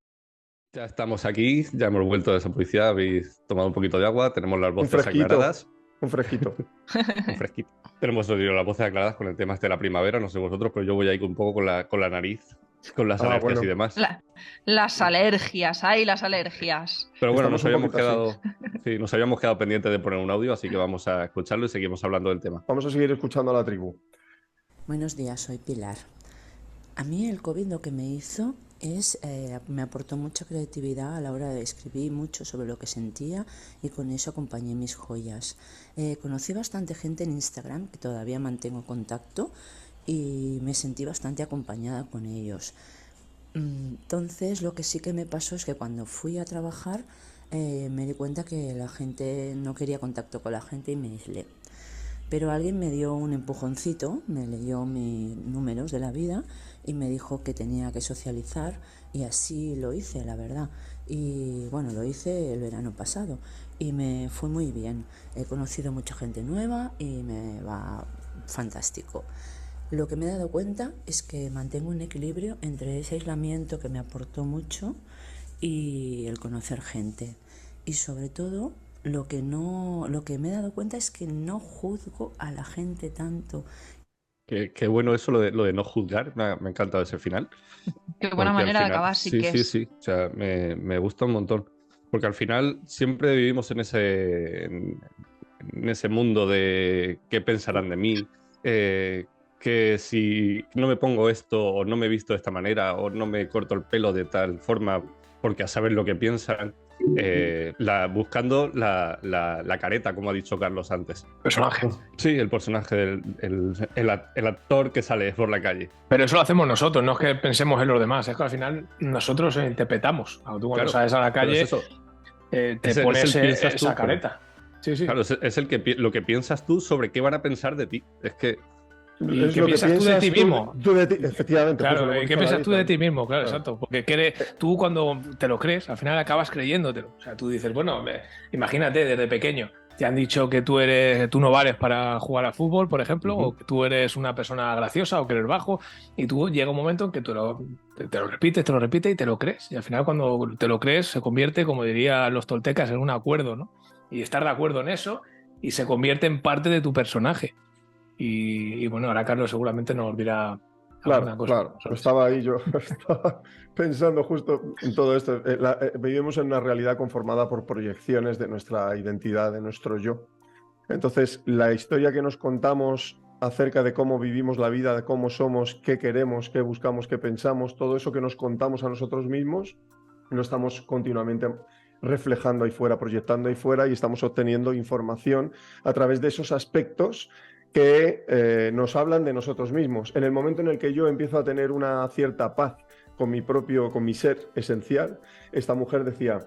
S5: Ya estamos aquí, ya hemos vuelto de esa publicidad, habéis tomado un poquito de agua, tenemos las voces aclaradas.
S2: Un fresquito.
S5: Un fresquito. Tenemos las voces aclaradas con el tema de la primavera, no sé vosotros, pero yo voy ahí un poco con la nariz, con las alergias y demás.
S3: Las alergias, las alergias.
S5: Pero bueno, nos habíamos quedado pendientes de poner un audio, así que vamos a escucharlo y seguimos hablando del tema.
S2: Vamos a seguir escuchando a la tribu.
S8: Buenos días, soy Pilar. A mí el COVID lo que me hizo me aportó mucha creatividad a la hora de escribir mucho sobre lo que sentía y con eso acompañé mis joyas. Conocí bastante gente en Instagram que todavía mantengo contacto y me sentí bastante acompañada con ellos. Entonces lo que sí que me pasó es que cuando fui a trabajar me di cuenta que la gente no quería contacto con la gente y me aislé. Pero alguien me dio un empujoncito, me leyó mis números de la vida y me dijo que tenía que socializar y así lo hice, la verdad. Y bueno, lo hice el verano pasado y me fue muy bien. He conocido mucha gente nueva y me va fantástico. Lo que me he dado cuenta es que mantengo un equilibrio entre ese aislamiento que me aportó mucho y el conocer gente. Y sobre todo, lo que me he dado cuenta es que no juzgo a la gente tanto.
S5: Qué bueno eso, lo de no juzgar, me ha encantado ese final.
S3: Qué buena manera de acabar, sí que es.
S5: Sí, o sea, me gusta un montón. Porque al final siempre vivimos en ese mundo de qué pensarán de mí, que si no me pongo esto o no me visto de esta manera o no me corto el pelo de tal forma porque a saber lo que piensan, buscando la careta, como ha dicho Carlos antes.
S4: Personaje.
S5: Sí, el personaje, el actor que sale por la calle.
S4: Pero eso lo hacemos nosotros, no es que pensemos en los demás, es que al final nosotros interpretamos. Tú cuando sales a la calle te pones esa careta. Sí, sí.
S5: Claro, es lo que piensas tú sobre qué van a pensar de ti. Es que...
S4: ¿Y qué piensas tú de ti mismo?
S2: Tú de ti, efectivamente.
S4: Claro,
S2: pues,
S4: ¿qué piensas tú de ti mismo? Claro,
S2: Claro.
S4: exacto. Porque tú cuando te lo crees, al final acabas creyéndotelo. O sea, tú dices, bueno, imagínate, desde pequeño te han dicho que tú no vales para jugar al fútbol, por ejemplo, o que tú eres una persona graciosa o que eres bajo, y tú llega un momento en que te lo repites y te lo crees. Y al final cuando te lo crees se convierte, como dirían los toltecas, en un acuerdo, ¿no? Y estar de acuerdo en eso y se convierte en parte de tu personaje. Y bueno, ahora Carlos seguramente nos dirá alguna cosa.
S2: Claro. Estaba ahí yo, estaba pensando justo en todo esto. Vivimos en una realidad conformada por proyecciones de nuestra identidad, de nuestro yo. Entonces, la historia que nos contamos acerca de cómo vivimos la vida, de cómo somos, qué queremos, qué buscamos, qué pensamos, todo eso que nos contamos a nosotros mismos, lo estamos continuamente reflejando ahí fuera, proyectando ahí fuera, y estamos obteniendo información a través de esos aspectos que nos hablan de nosotros mismos. En el momento en el que yo empiezo a tener una cierta paz con mi ser esencial, esta mujer decía,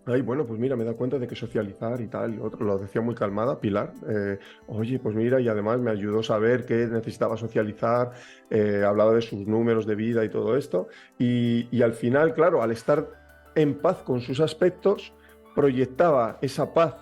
S2: ay, bueno, pues mira, me he dado cuenta de que socializar y tal, y otro, lo decía muy calmada, Pilar, oye, pues mira, y además me ayudó a saber que necesitaba socializar, hablaba de sus números de vida y todo esto, y al final, claro, al estar en paz con sus aspectos, proyectaba esa paz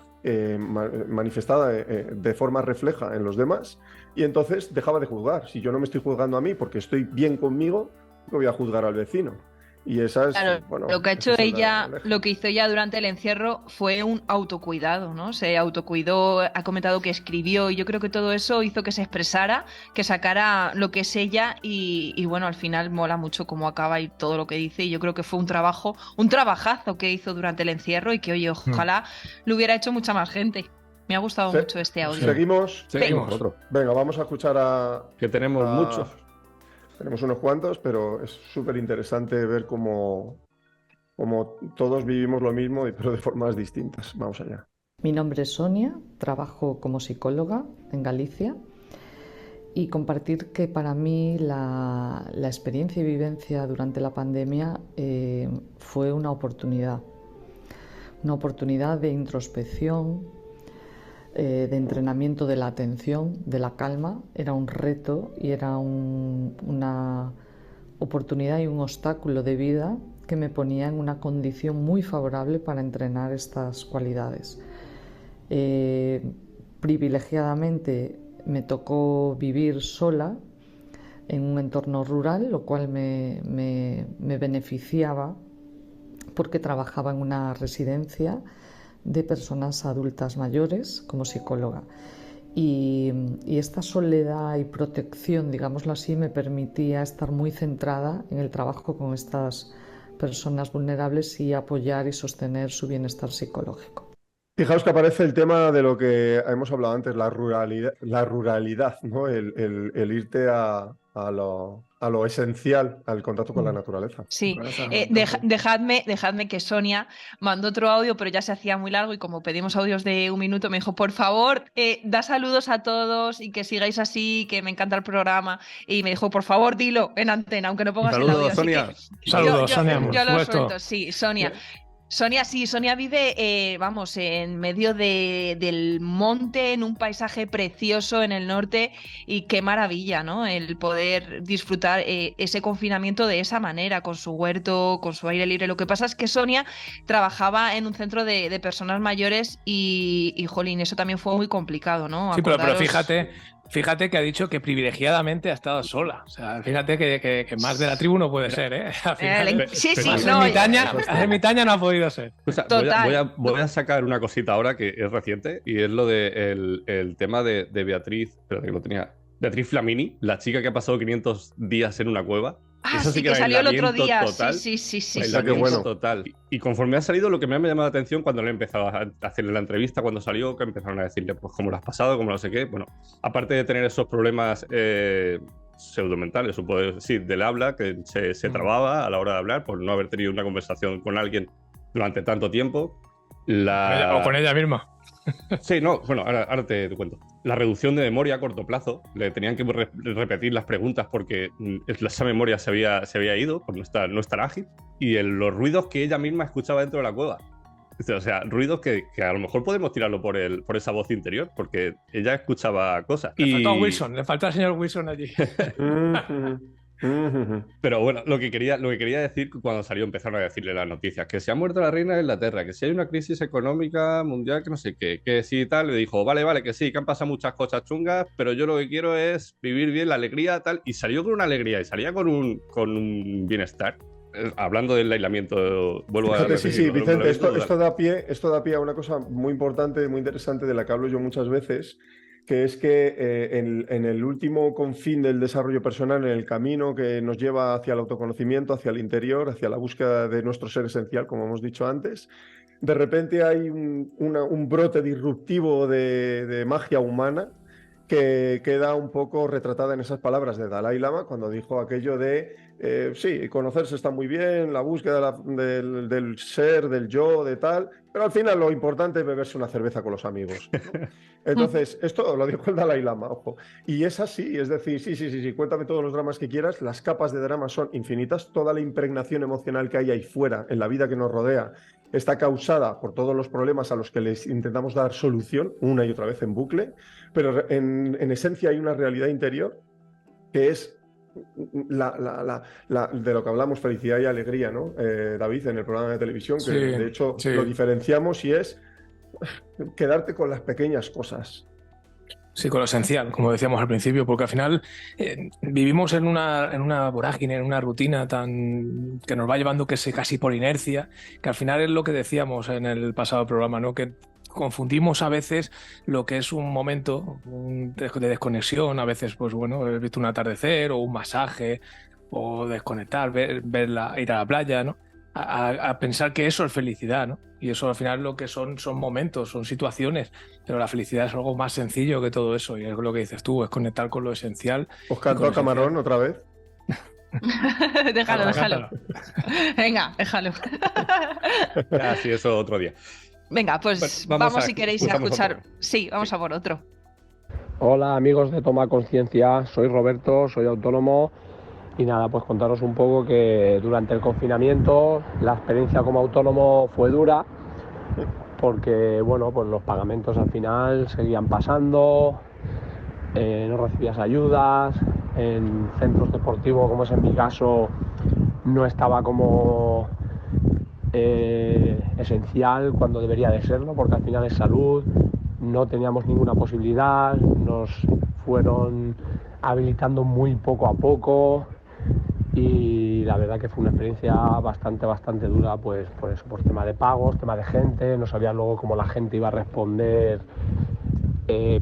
S2: manifestada de forma refleja en los demás, y entonces dejaba de juzgar. Si yo no me estoy juzgando a mí porque estoy bien conmigo, no voy a juzgar al vecino. Y esa es,
S3: claro,
S2: bueno,
S3: lo que ha hecho ella,
S2: la...
S3: lo que hizo ella durante el encierro fue un autocuidado, ¿no? Se autocuidó, ha comentado que escribió, y yo creo que todo eso hizo que se expresara, que sacara lo que es ella, y bueno, al final mola mucho cómo acaba y todo lo que dice, y yo creo que fue un trabajazo que hizo durante el encierro, y que, oye, ojalá lo hubiera hecho mucha más gente. Me ha gustado mucho este audio.
S2: Seguimos.
S4: Otro.
S2: Venga, vamos a escuchar a...
S5: Que tenemos muchos.
S2: Tenemos unos cuantos, pero es súper interesante ver cómo todos vivimos lo mismo, pero de formas distintas. Vamos allá.
S9: Mi nombre es Sonia, trabajo como psicóloga en Galicia, y compartir que para mí la experiencia y vivencia durante la pandemia fue una oportunidad de introspección, de entrenamiento de la atención, de la calma. Era un reto y era una oportunidad y un obstáculo de vida que me ponía en una condición muy favorable para entrenar estas cualidades. Privilegiadamente me tocó vivir sola en un entorno rural, lo cual me beneficiaba porque trabajaba en una residencia de personas adultas mayores como psicóloga, y esta soledad y protección, digámoslo así, me permitía estar muy centrada en el trabajo con estas personas vulnerables y apoyar y sostener su bienestar psicológico.
S2: Fijaos que aparece el tema de lo que hemos hablado antes, la ruralidad, ¿no? El irte a lo esencial, al contacto con la naturaleza.
S3: Sí, dejadme que Sonia mandó otro audio, pero ya se hacía muy largo, y como pedimos audios de 1 minuto, me dijo, por favor, da saludos a todos y que sigáis así, que me encanta el programa, y me dijo, por favor, dilo en antena, aunque no pongas el audio.
S5: Sonia.
S4: Saludos, Sonia.
S3: Yo lo suelto, sí, Sonia. Sonia vive, en medio del monte, en un paisaje precioso en el norte, y qué maravilla, ¿no? El poder disfrutar ese confinamiento de esa manera, con su huerto, con su aire libre. Lo que pasa es que Sonia trabajaba en un centro de personas mayores y jolín, eso también fue muy complicado, ¿no?
S4: Sí, pero fíjate que ha dicho que privilegiadamente ha estado sola. O sea, fíjate que más de la tribu no puede ser, ¿eh? Al final,
S3: sí,
S4: no. Ermitaña no ha podido ser.
S5: O sea, voy a sacar una cosita ahora que es reciente, y es lo de el tema de Beatriz, pero que lo tenía. Beatriz Flamini, la chica que ha pasado 500 días en una cueva.
S3: Eso sí que salió el otro día.
S5: Total,
S3: sí.
S5: Qué bueno. Total. Y conforme ha salido, lo que me ha llamado la atención cuando le he empezado a hacerle la entrevista, cuando salió, que empezaron a decirle pues cómo lo has pasado, cómo no sé qué. Bueno, aparte de tener esos problemas pseudomentales, del habla, que se trababa a la hora de hablar por no haber tenido una conversación con alguien durante tanto tiempo.
S4: O con ella misma.
S5: Sí, no, bueno, ahora te cuento. La reducción de memoria a corto plazo, le tenían que repetir las preguntas porque esa memoria se había ido por no estar ágil, y los ruidos que ella misma escuchaba dentro de la cueva. O sea, ruidos que a lo mejor podemos tirarlo por esa voz interior, porque ella escuchaba cosas.
S4: Le faltó a Wilson, le faltó al señor Wilson allí.
S5: Pero bueno, lo que quería decir cuando salió, empezaron a decirle las noticias, que se ha muerto la reina de Inglaterra, que si hay una crisis económica mundial, que no sé qué, que sí y tal, le dijo, vale, que sí, que han pasado muchas cosas chungas, pero yo lo que quiero es vivir bien, la alegría, tal, y salió con una alegría, y salía con un bienestar. Hablando del aislamiento, vuelvo a repetir.
S2: Sí, Vicente, esto da pie a una cosa muy importante, muy interesante, de la que hablo yo muchas veces, que es que en el último confín del desarrollo personal, en el camino que nos lleva hacia el autoconocimiento, hacia el interior, hacia la búsqueda de nuestro ser esencial, como hemos dicho antes, de repente hay un brote disruptivo de magia humana que queda un poco retratada en esas palabras de Dalai Lama cuando dijo aquello de sí, conocerse está muy bien, la búsqueda del ser, del yo, de tal, pero al final lo importante es beberse una cerveza con los amigos, ¿no? Entonces, esto lo dijo el Dalai Lama, ojo. Y es así, es decir, sí, cuéntame todos los dramas que quieras, las capas de drama son infinitas, toda la impregnación emocional que hay ahí fuera, en la vida que nos rodea, está causada por todos los problemas a los que les intentamos dar solución una y otra vez en bucle, pero en esencia hay una realidad interior que es de lo que hablamos, felicidad y alegría, ¿no? David, en el programa de televisión, que de hecho lo diferenciamos y es quedarte con las pequeñas cosas.
S4: Sí, con lo esencial, como decíamos al principio, porque al final vivimos en una vorágine, en una rutina tan que nos va llevando casi por inercia, que al final es lo que decíamos en el pasado programa, ¿no? Que confundimos a veces lo que es un momento de desconexión, a veces, pues bueno, he visto un atardecer o un masaje o desconectar, ir a la playa, ¿no? A pensar que eso es felicidad, ¿no? Y eso al final lo que son momentos, son situaciones, pero la felicidad es algo más sencillo que todo eso, y es lo que dices tú, es conectar con lo esencial.
S2: ¿Os cantó a Camarón otra vez?
S3: Déjalo. Venga, déjalo.
S5: Sí, eso otro día.
S3: Venga, pues vamos si queréis a escuchar. Sí, vamos a por otro.
S10: Hola amigos de Toma Conciencia, soy Roberto, soy autónomo. Y nada, pues contaros un poco que durante el confinamiento la experiencia como autónomo fue dura porque, bueno, pues los pagamentos al final seguían pasando, no recibías ayudas, en centros deportivos, como es en mi caso, no estaba como esencial cuando debería de serlo, porque al final es salud, no teníamos ninguna posibilidad, nos fueron habilitando muy poco a poco. Y la verdad que fue una experiencia bastante dura, pues por eso, por tema de pagos, tema de gente, no sabía luego cómo la gente iba a responder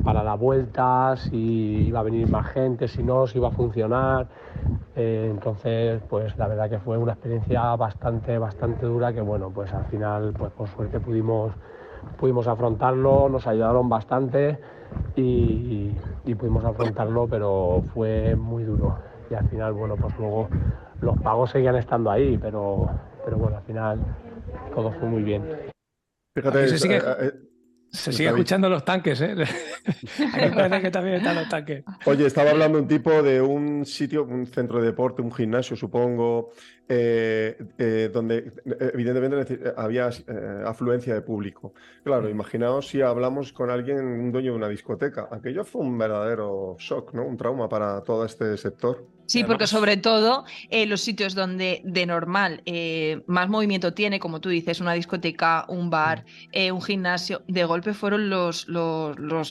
S10: para la vuelta, si iba a venir más gente, si no, si iba a funcionar. Entonces, pues la verdad que fue una experiencia bastante dura que, bueno, pues al final, pues por suerte pudimos afrontarlo, nos ayudaron bastante y pudimos afrontarlo, pero fue muy duro. Y al final, bueno, pues luego los pagos seguían estando ahí, pero bueno, al final todo fue muy bien.
S2: Fíjate,
S4: se sigue escuchando los tanques, ¿eh? Aquí parece que también están los tanques.
S2: Oye, estaba hablando un tipo de un sitio, un centro de deporte, un gimnasio, supongo, donde evidentemente había afluencia de público. Claro, imaginaos si hablamos con alguien, un dueño de una discoteca. Aquello fue un verdadero shock, ¿no? Un trauma para todo este sector.
S3: Sí, porque sobre todo los sitios donde de normal más movimiento tiene, como tú dices, una discoteca, un bar, un gimnasio, de golpe fueron los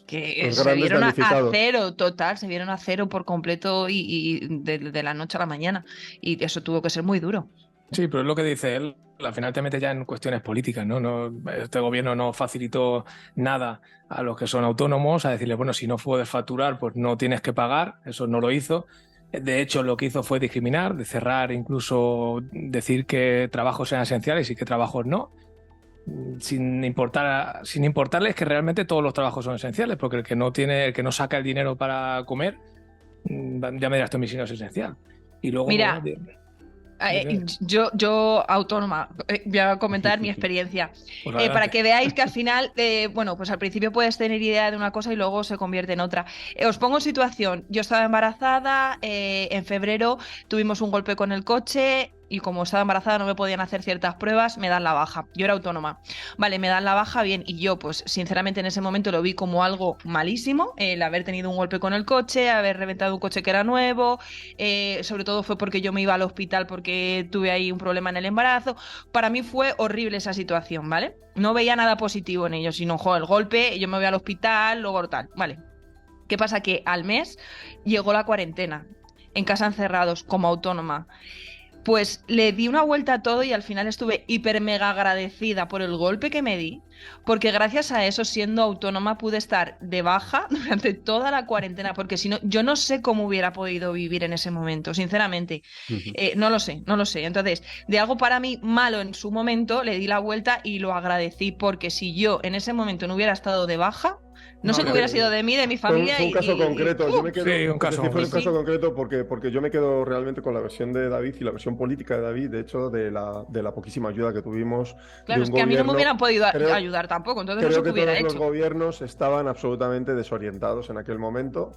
S3: que se vieron a cero total, se vieron a cero por completo y de la noche a la mañana. Y eso tuvo que ser muy duro.
S4: Sí, pero es lo que dice él. Al final te metes ya en cuestiones políticas, ¿no? Este gobierno no facilitó nada a los que son autónomos, a decirle, bueno, si no puedes facturar, pues no tienes que pagar. Eso no lo hizo. De hecho, lo que hizo fue discriminar, de cerrar, incluso decir que trabajos eran esenciales y que trabajos no, sin importarles que realmente todos los trabajos son esenciales, porque el que no saca el dinero para comer, ya me dirás tú, mi si no es esencial. Y luego,
S3: mira, yo autónoma, voy a comentar mi experiencia para que veáis que al final, bueno, pues al principio puedes tener idea de una cosa y luego se convierte en otra. Os pongo en situación, yo estaba embarazada, en febrero tuvimos un golpe con el coche, y como estaba embarazada no me podían hacer ciertas pruebas, me dan la baja. Yo era autónoma. Vale, me dan la baja, bien, y yo pues sinceramente en ese momento lo vi como algo malísimo, el haber tenido un golpe con el coche, haber reventado un coche que era nuevo, sobre todo fue porque yo me iba al hospital porque tuve ahí un problema en el embarazo. Para mí fue horrible esa situación, ¿vale? No veía nada positivo en ello, sino, el golpe, yo me voy al hospital, luego tal, ¿vale? ¿Qué pasa? Que al mes llegó la cuarentena, en casa encerrados, como autónoma. Pues le di una vuelta a todo y al final estuve hiper mega agradecida por el golpe que me di, porque gracias a eso, siendo autónoma, pude estar de baja durante toda la cuarentena, porque si no, yo no sé cómo hubiera podido vivir en ese momento, sinceramente. No lo sé. Entonces, de algo para mí malo en su momento, le di la vuelta y lo agradecí, porque si yo en ese momento no hubiera estado de baja, no sé qué hubiera sido de mí, de mi familia.
S2: Fue un caso concreto. Yo me quedo,
S4: sí, un caso
S2: concreto porque yo me quedo realmente con la versión de David y la versión política de David, de hecho, de la poquísima ayuda que tuvimos.
S3: Claro, es que a mí no me hubieran podido ayudar tampoco, entonces no sé qué hubiera hecho.
S2: Creo que todos los gobiernos estaban absolutamente desorientados en aquel momento.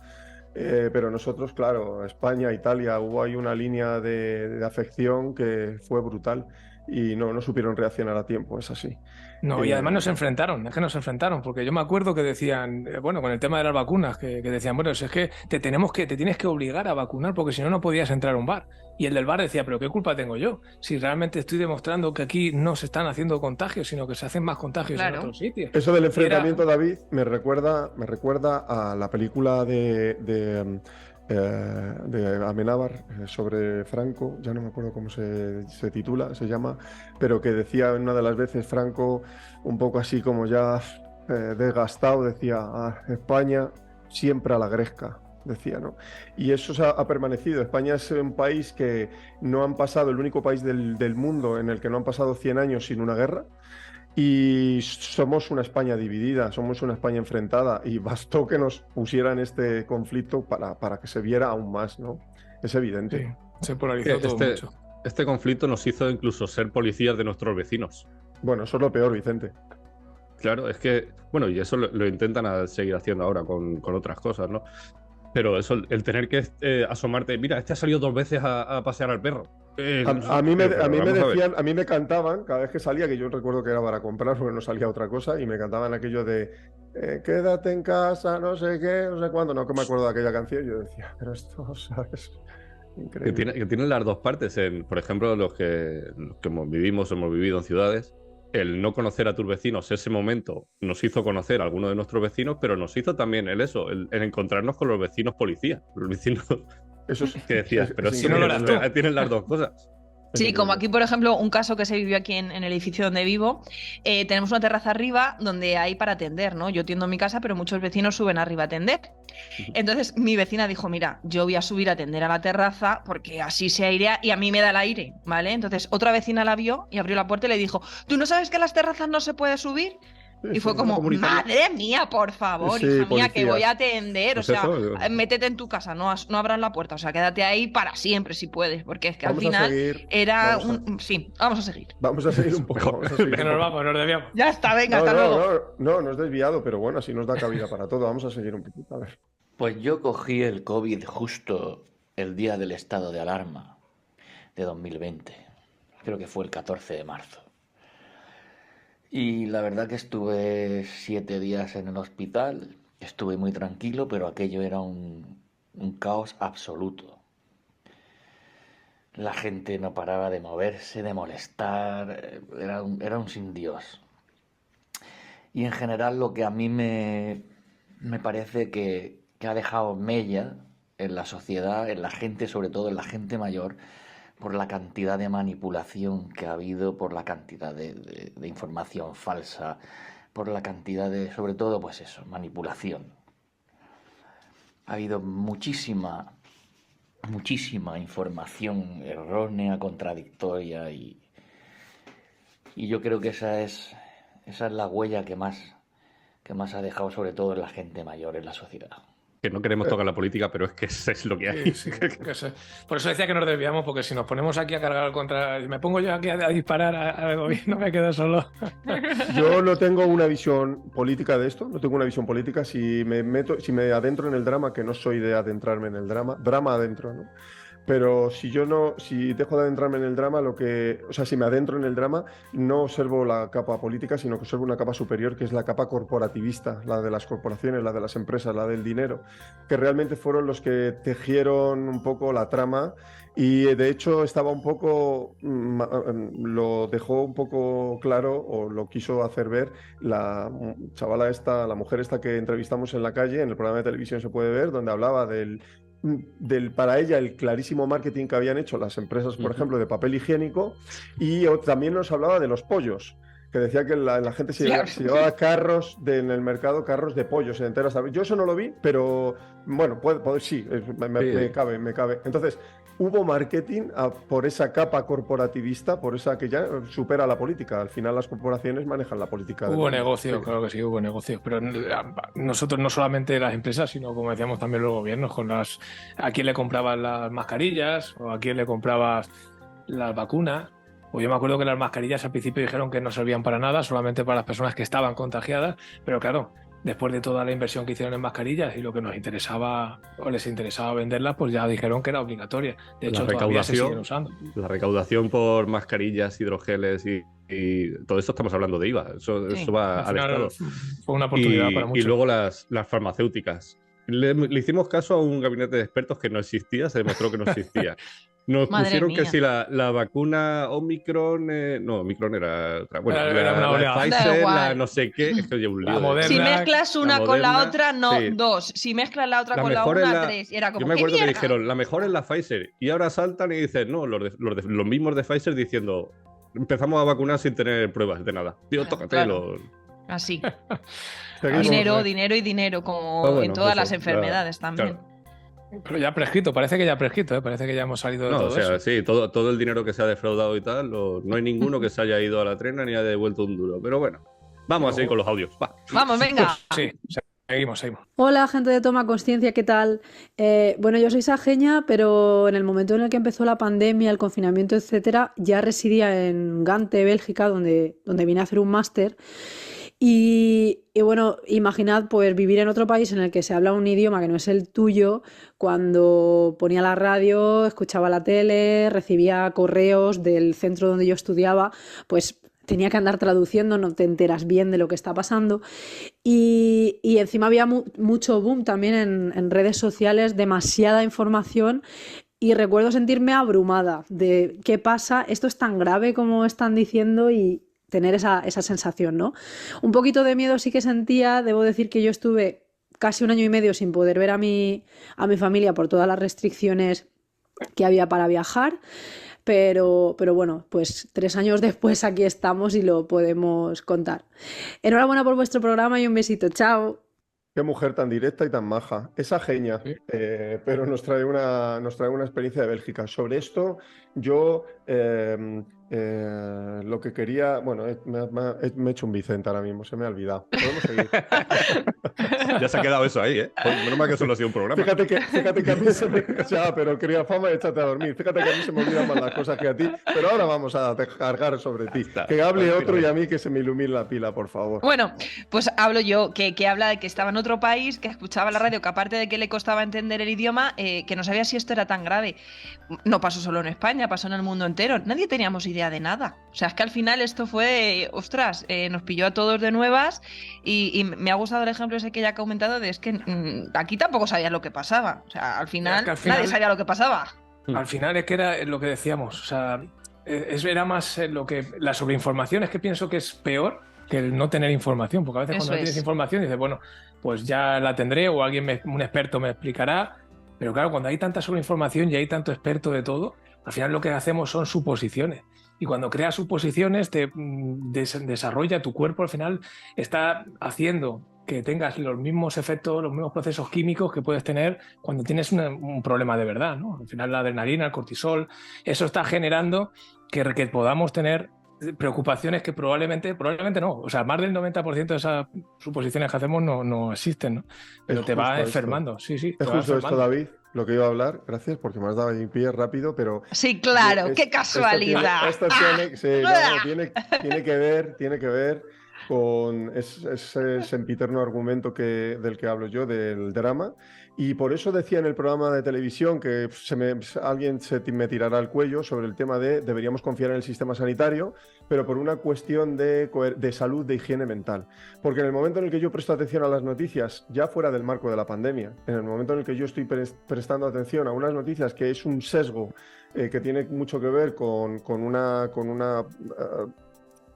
S2: Pero nosotros, claro, España, Italia, hubo ahí una línea de afección que fue brutal y no supieron reaccionar a tiempo, es así.
S4: No, y además nos enfrentaron, porque yo me acuerdo que decían, bueno, con el tema de las vacunas, que decían, bueno, es que te tienes que obligar a vacunar porque si no, no podías entrar a un bar. Y el del bar decía, pero ¿qué culpa tengo yo? Si realmente estoy demostrando que aquí no se están haciendo contagios, sino que se hacen más contagios en otros sitios.
S2: Eso del enfrentamiento, David, me recuerda a la película de Amenábar sobre Franco, ya no me acuerdo cómo se llama, pero que decía una de las veces Franco, un poco así como ya desgastado, decía, España siempre a la gresca, decía, ¿no? Y eso ha permanecido. España es un país que no han pasado, el único país del mundo en el que no han pasado 100 años sin una guerra. Y somos una España dividida, somos una España enfrentada y bastó que nos pusieran este conflicto para que se viera aún más, ¿no? Es evidente.
S4: Sí, se polarizó todo mucho.
S5: Este conflicto nos hizo incluso ser policías de nuestros vecinos.
S2: Bueno, eso es lo peor, Vicente.
S5: Claro, es que, bueno, y eso lo intentan seguir haciendo ahora con otras cosas, ¿no? Pero eso, el tener que asomarte, mira, ha salido 2 veces a pasear al perro.
S2: A mí me cantaban cada vez que salía, que yo recuerdo que era para comprar porque no salía otra cosa, y me cantaban aquello de quédate en casa, no sé qué, no sé cuándo, no que me acuerdo de aquella canción, y yo decía, pero esto, ¿sabes? Increíble.
S5: Que tienen las dos partes, por ejemplo, los que hemos vivido en ciudades, el no conocer a tus vecinos, ese momento nos hizo conocer a algunos de nuestros vecinos, pero nos hizo también el encontrarnos con los vecinos policías, los vecinos
S2: eso es,
S5: que decías, pero si no tienen las dos cosas.
S3: Sí, como aquí, por ejemplo, un caso que se vivió aquí en el edificio donde vivo, tenemos una terraza arriba donde hay para atender, ¿no? Yo tiendo en mi casa, pero muchos vecinos suben arriba a atender. Entonces mi vecina dijo, mira, yo voy a subir a atender a la terraza porque así se airea y a mí me da el aire, ¿vale? Entonces otra vecina la vio y abrió la puerta y le dijo, ¿tú no sabes que a las terrazas no se puede subir? Y fue como, madre mía, por favor, hija mía, que voy a atender. Pues o sea, métete en tu casa, no abras la puerta. O sea, quédate ahí para siempre si puedes. Porque es que al final era Sí, vamos a seguir.
S2: Vamos a seguir un poco.
S4: Que nos desviamos.
S3: Ya está, venga, hasta luego.
S2: No es desviado, pero bueno, así nos da cabida para todo. Vamos a seguir un poquito, a ver.
S11: Pues yo cogí el COVID justo el día del estado de alarma de 2020. Creo que fue el 14 de marzo. Y la verdad que estuve 7 días en el hospital, estuve muy tranquilo, pero aquello era un caos absoluto. La gente no paraba de moverse, de molestar, era un sin Dios. Y en general lo que a mí me parece que ha dejado mella en la sociedad, en la gente, sobre todo en la gente mayor, por la cantidad de manipulación que ha habido, por la cantidad de información falsa, por la cantidad de, sobre todo, pues eso, manipulación. Ha habido muchísima información errónea, contradictoria y yo creo que esa es la huella que más ha dejado, sobre todo en la gente mayor, en la sociedad.
S5: Que no queremos tocar la política, pero es que es lo que hay.
S4: Sí, por eso decía que nos desviamos, porque si nos ponemos aquí a cargar contra... Me pongo yo aquí a disparar al gobierno, me quedo solo.
S2: Yo no tengo una visión política de esto, no tengo una visión política. Si me adentro en el drama, que no soy de adentrarme en el drama adentro, ¿no? pero si dejo de adentrarme en el drama, si me adentro en el drama, no observo la capa política, sino que observo una capa superior, que es la capa corporativista, la de las corporaciones, la de las empresas, la del dinero, que realmente fueron los que tejieron un poco la trama. Y de hecho estaba un poco, lo dejó un poco claro, o lo quiso hacer ver la chavala esta, la mujer esta que entrevistamos en la calle, en el programa de televisión se puede ver, donde hablaba del para ella el clarísimo marketing que habían hecho las empresas, por ejemplo, de papel higiénico, y también nos hablaba de los pollos, que decía que la gente se llevaba carros en el mercado, carros de pollos enteras. Yo eso no lo vi, pero bueno, sí, me cabe. Entonces, hubo marketing por esa capa corporativista, por esa que ya supera la política. Al final las corporaciones manejan la política.
S4: Hubo negocio, claro que sí, hubo negocios, pero nosotros no solamente las empresas, sino como decíamos también los gobiernos, a quién le comprabas las mascarillas o a quién le comprabas las vacunas. Pues yo me acuerdo que las mascarillas al principio dijeron que no servían para nada, solamente para las personas que estaban contagiadas, pero claro, después de toda la inversión que hicieron en mascarillas y lo que nos interesaba o les interesaba venderlas, pues ya dijeron que era obligatoria. De hecho, todavía se siguen usando.
S5: La recaudación por mascarillas, hidrogeles y todo esto, estamos hablando de IVA. Eso va al Estado.
S4: Fue una oportunidad para muchos.
S5: Y luego las farmacéuticas. Le hicimos caso a un gabinete de expertos que no existía, se demostró que no existía. Nos pusieron que si la vacuna Omicron, no, Omicron era otra. Bueno, la Pfizer, la no sé qué, es que oye, un lío.
S3: Moderna, si mezclas una con la otra, no, sí. 2. Si mezclas la otra con la una, 3. Era como,
S5: yo me acuerdo que dijeron, la mejor es la Pfizer. Y ahora saltan y dicen, no, los mismos de Pfizer diciendo, empezamos a vacunar sin tener pruebas de nada. Tío, tócatelo.
S3: Claro. Así. dinero, como en todas las enfermedades también.
S4: Claro. Pero ya prescrito, parece que ya prescrito, parece que ya hemos salido de todo eso.
S5: Sí, todo el dinero que se ha defraudado y tal, no hay ninguno que se haya ido a la trena ni haya devuelto un duro. Pero bueno, vamos a seguir con los audios. Va.
S3: Vamos, venga.
S4: Sí, seguimos.
S12: Hola, gente de Toma Conciencia, ¿qué tal? Bueno, yo soy sajeña, pero en el momento en el que empezó la pandemia, el confinamiento, etcétera, ya residía en Gante, Bélgica, donde vine a hacer un máster. Y bueno, imaginad pues vivir en otro país en el que se habla un idioma que no es el tuyo, cuando ponía la radio, escuchaba la tele, recibía correos del centro donde yo estudiaba, pues tenía que andar traduciendo, no te enteras bien de lo que está pasando. Y encima había mucho boom también en redes sociales, demasiada información. Y recuerdo sentirme abrumada de qué pasa, esto es tan grave como están diciendo, y tener esa sensación, ¿no? Un poquito de miedo sí que sentía. Debo decir que yo estuve casi 1 año y medio sin poder ver a mi familia por todas las restricciones que había para viajar, pero bueno, pues 3 años después aquí estamos y lo podemos contar. Enhorabuena por vuestro programa y un besito, chao.
S2: Qué mujer tan directa y tan maja. Esa genia, ¿sí? Pero nos trae una experiencia de Bélgica. Sobre esto, yo lo que quería... Bueno, me he hecho un Vicente ahora mismo, se me ha olvidado. Podemos seguir.
S5: Ya se ha quedado eso ahí, ¿eh? Menos mal que solo ha sido un programa.
S2: Fíjate que a mí se me... Ya, pero quería fama, échate a dormir. Fíjate que a mí se me olvidan más las cosas que a ti, pero ahora vamos a cargar sobre ti. Que hable otro y a mí que se me ilumine la pila, por favor.
S3: Bueno, pues hablo yo, que habla de que estaba en otro país, que escuchaba la radio, que aparte de que le costaba entender el idioma, que no sabía si esto era tan grave. No pasó solo en España, pasó en el mundo entero. Nadie teníamos idea de nada. O sea, es que al final esto fue, ostras, nos pilló a todos de nuevas, y me ha gustado el ejemplo ese que ya ha comentado, de es que aquí tampoco sabías lo que pasaba. O sea, al final nadie sabía lo que pasaba.
S4: Al final es que era lo que decíamos, o sea, era más lo que la sobreinformación, es que pienso que es peor que el no tener información, porque a veces cuando no tienes información dices, bueno, pues ya la tendré o un experto me explicará, pero claro, cuando hay tanta sobreinformación y hay tanto experto de todo, al final lo que hacemos son suposiciones. Y cuando creas suposiciones, te desarrolla tu cuerpo, al final está haciendo que tengas los mismos efectos, los mismos procesos químicos que puedes tener cuando tienes un problema de verdad, ¿no? Al final la adrenalina, el cortisol, eso está generando que podamos tener preocupaciones que probablemente no. O sea, más del 90% de esas suposiciones que hacemos no existen, ¿no? Pero te va enfermando. Sí.
S2: Es justo esto, David, lo que iba a hablar. Gracias, porque me has dado en pie rápido, pero...
S3: Sí, claro, qué casualidad.
S2: Esto tiene que ver con ese sempiterno argumento del que hablo yo, del drama. Y por eso decía en el programa de televisión que alguien me tirará al cuello sobre el tema de deberíamos confiar en el sistema sanitario, pero por una cuestión de salud, de higiene mental. Porque en el momento en el que yo presto atención a las noticias, ya fuera del marco de la pandemia, en el momento en el que yo estoy prestando atención a unas noticias que es un sesgo que tiene mucho que ver con una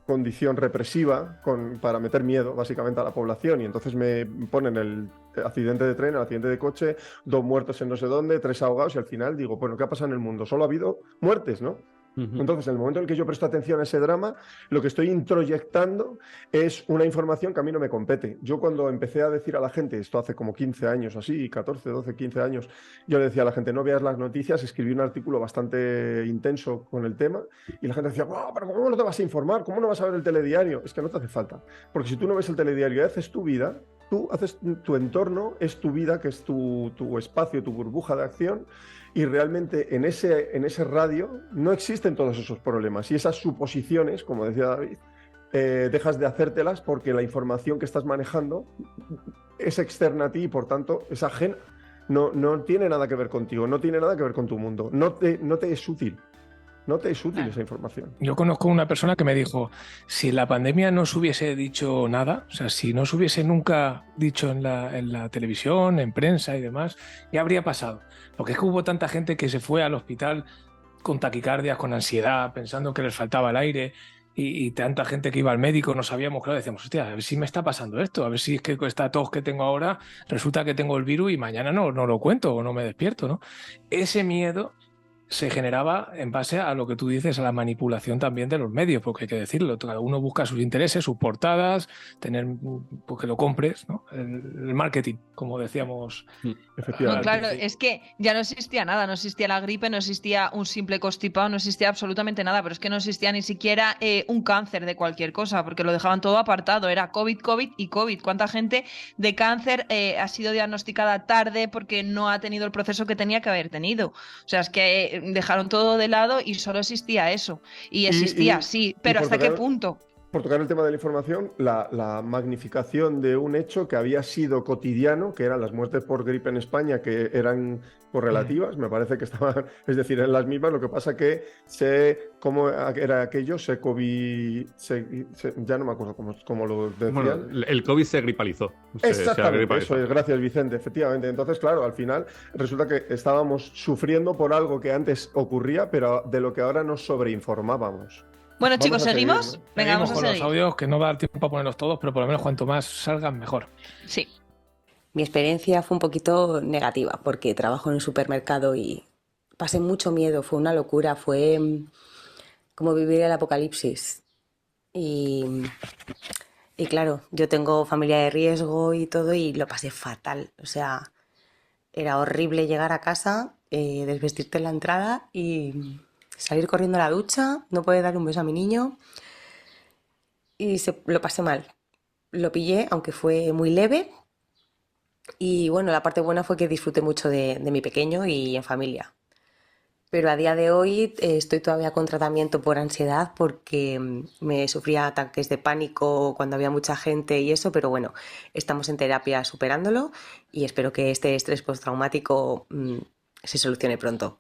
S2: condición represiva para meter miedo básicamente a la población, y entonces me ponen el accidente de tren, el accidente de coche, 2 muertos en no sé dónde, 3 ahogados, y al final digo, bueno, ¿qué ha pasado en el mundo? Solo ha habido muertes, ¿no? Entonces, en el momento en el que yo presto atención a ese drama, lo que estoy introyectando es una información que a mí no me compete. Yo cuando empecé a decir a la gente, esto hace como 15 años, así, 14, 12, 15 años, yo le decía a la gente, no veas las noticias, escribí un artículo bastante intenso con el tema, y la gente decía, wow, pero ¿cómo no te vas a informar? ¿Cómo no vas a ver el telediario? Es que no te hace falta. Porque si tú no ves el telediario y haces tu vida, tú haces tu entorno, es tu vida, que es tu espacio, tu burbuja de acción, y realmente en ese radio no existen todos esos problemas y esas suposiciones, como decía David, dejas de hacértelas porque la información que estás manejando es externa a ti y por tanto es ajena. No tiene nada que ver contigo, no tiene nada que ver con tu mundo, no te es útil. No te es útil esa información.
S4: Yo conozco una persona que me dijo, si en la pandemia no se hubiese dicho nada, o sea, si no se hubiese nunca dicho en la televisión, en prensa y demás, ¿qué habría pasado? Porque es que hubo tanta gente que se fue al hospital con taquicardias, con ansiedad, pensando que les faltaba el aire, y tanta gente que iba al médico, no sabíamos, claro, decíamos, hostia, a ver si me está pasando esto, a ver si es que esta tos que tengo ahora resulta que tengo el virus y mañana no lo cuento o no me despierto, ¿no? Ese miedo se generaba en base a lo que tú dices, a la manipulación también de los medios, porque hay que decirlo, cada uno busca sus intereses, sus portadas, pues que lo compres, ¿no? El marketing, como decíamos.
S3: No, claro, es que ya no existía nada, no existía la gripe, no existía un simple constipado, no existía absolutamente nada, pero es que no existía ni siquiera un cáncer de cualquier cosa, porque lo dejaban todo apartado, era COVID, COVID y COVID. ¿Cuánta gente de cáncer ha sido diagnosticada tarde porque no ha tenido el proceso que tenía que haber tenido? O sea, es que dejaron todo de lado y solo existía eso. Y existía, sí, pero ¿hasta qué punto?
S2: Por tocar el tema de la información, la magnificación de un hecho que había sido cotidiano, que eran las muertes por gripe en España, que eran correlativas, me parece que estaban, es decir, eran las mismas, lo que pasa que cómo era aquello, ya no me acuerdo cómo lo decían.
S5: Bueno, el COVID se gripalizó.
S2: Exactamente, eso es, gracias Vicente, efectivamente. Entonces, claro, al final resulta que estábamos sufriendo por algo que antes ocurría, pero de lo que ahora nos sobreinformábamos.
S3: Bueno, chicos, ¿seguimos?
S4: ¿No? Venga, vamos a seguir. Los audios, que no va a dar tiempo a ponerlos todos, pero por lo menos cuanto más salgan, mejor.
S3: Sí.
S13: Mi experiencia fue un poquito negativa, porque trabajo en un supermercado y pasé mucho miedo, fue una locura, fue como vivir el apocalipsis. Y claro, yo tengo familia de riesgo y todo, y lo pasé fatal. O sea, era horrible llegar a casa, desvestirte en la entrada y salir corriendo a la ducha, no poder dar un beso a mi niño, y lo pasé mal. Lo pillé, aunque fue muy leve, y bueno, la parte buena fue que disfruté mucho de mi pequeño y en familia. Pero a día de hoy estoy todavía con tratamiento por ansiedad porque me sufría ataques de pánico cuando había mucha gente y eso, pero bueno, estamos en terapia superándolo y espero que este estrés postraumático se solucione pronto.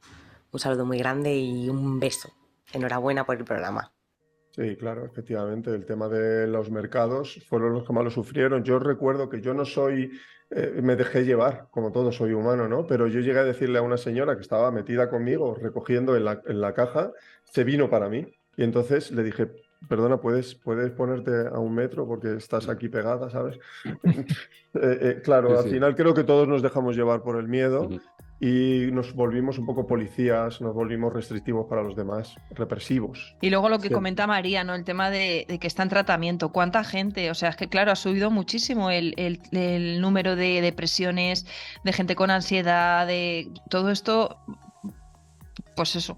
S13: Un saludo muy grande y un beso. Enhorabuena por el programa.
S2: Sí, claro, efectivamente. El tema de los mercados fueron los que más lo sufrieron. Yo recuerdo que yo no soy, me dejé llevar, como todo, soy humano, ¿no? Pero yo llegué a decirle a una señora que estaba metida conmigo, recogiendo en la caja, se vino para mí. Y entonces le dije, perdona, ¿puedes ponerte a 1 metro porque estás aquí pegada, ¿sabes? Claro, sí, al final creo que todos nos dejamos llevar por el miedo. Y nos volvimos un poco policías, nos volvimos restrictivos para los demás, represivos.
S3: Y luego lo que comenta María, ¿no? El tema de que está en tratamiento. ¿Cuánta gente? O sea, es que claro, ha subido muchísimo el número de depresiones, de gente con ansiedad, de todo esto. Pues eso,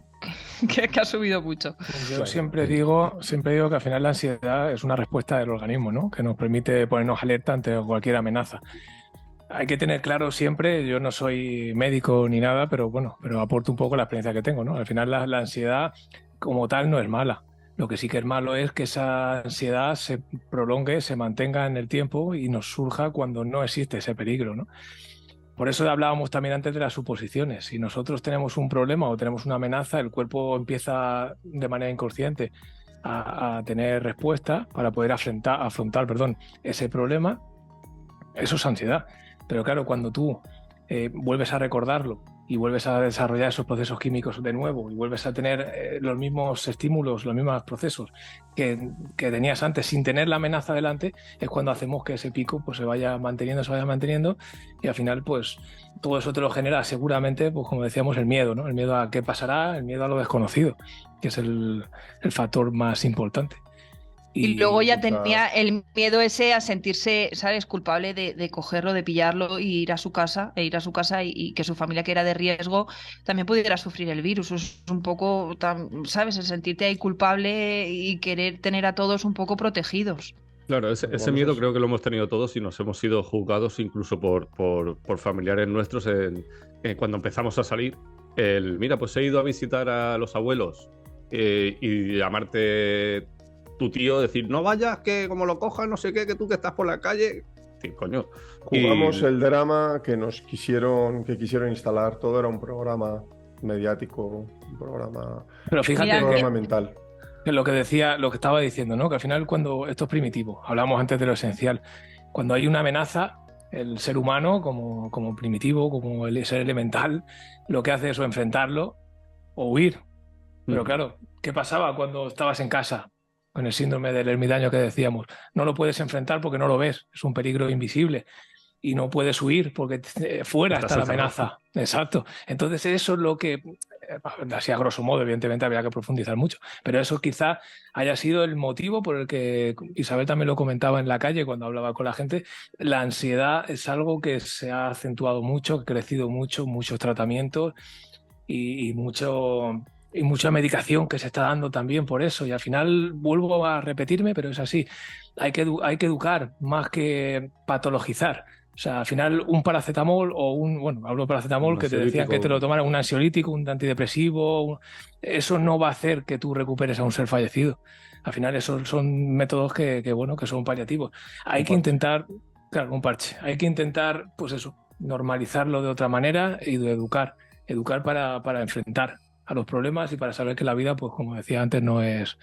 S3: que ha subido mucho.
S4: Yo siempre digo que al final la ansiedad es una respuesta del organismo, ¿no? Que nos permite ponernos alerta ante cualquier amenaza. Hay que tener claro siempre, yo no soy médico ni nada, pero bueno, aporto un poco la experiencia que tengo, ¿no? Al final la ansiedad como tal no es mala. Lo que sí que es malo es que esa ansiedad se prolongue, se mantenga en el tiempo y nos surja cuando no existe ese peligro, ¿no? Por eso hablábamos también antes de las suposiciones. Si nosotros tenemos un problema o tenemos una amenaza, el cuerpo empieza de manera inconsciente a tener respuesta para poder afrontar ese problema. Eso es ansiedad. Pero claro, cuando tú vuelves a recordarlo y vuelves a desarrollar esos procesos químicos de nuevo y vuelves a tener los mismos estímulos, los mismos procesos que tenías antes sin tener la amenaza delante, es cuando hacemos que ese pico pues, se vaya manteniendo y al final pues todo eso te lo genera seguramente, pues como decíamos, el miedo, ¿no? El miedo a qué pasará, el miedo a lo desconocido, que es el factor más importante.
S3: Y luego ya tenía el miedo ese a sentirse, ¿sabes?, culpable de cogerlo, de pillarlo e ir a su casa y que su familia, que era de riesgo, también pudiera sufrir el virus. Es un poco, ¿sabes?, el sentirte ahí culpable y querer tener a todos un poco protegidos.
S5: Claro, ese miedo creo que lo hemos tenido todos y nos hemos sido juzgados incluso por familiares nuestros cuando empezamos a salir. Mira, pues he ido a visitar a los abuelos y llamarte tu tío, decir, no vayas, que como lo cojas, no sé qué, que tú que estás por la calle. Sí, coño.
S2: Jugamos el drama que quisieron instalar. Todo era un programa mediático, un programa,
S4: pero fíjate,
S2: un programa mental.
S4: Lo que estaba diciendo, ¿no? Que al final, cuando esto es primitivo, hablamos antes de lo esencial, cuando hay una amenaza, el ser humano, como primitivo, como el ser elemental, lo que hace es o enfrentarlo o huir. Pero claro, ¿qué pasaba cuando estabas en casa? Con el síndrome del ermitaño que decíamos, no lo puedes enfrentar porque no lo ves, es un peligro invisible y no puedes huir porque fuera está la amenaza. Exacto. Entonces eso es lo que, así a grosso modo, evidentemente habría que profundizar mucho, pero eso quizá haya sido el motivo por el que Isabel también lo comentaba en la calle cuando hablaba con la gente. La ansiedad es algo que se ha acentuado mucho, que ha crecido mucho, muchos tratamientos y mucha medicación que se está dando también por eso. Y al final vuelvo a repetirme, pero es así. Hay que educar más que patologizar. O sea, al final un paracetamol hablo de paracetamol, que te decían que te lo tomaran, un ansiolítico, un antidepresivo, eso no va a hacer que tú recuperes a un ser fallecido. Al final esos son métodos que son paliativos. Hay que intentar, claro, un parche. Hay que intentar, pues eso, normalizarlo de otra manera y de educar para enfrentar a los problemas y para saber que la vida, pues como decía antes, no es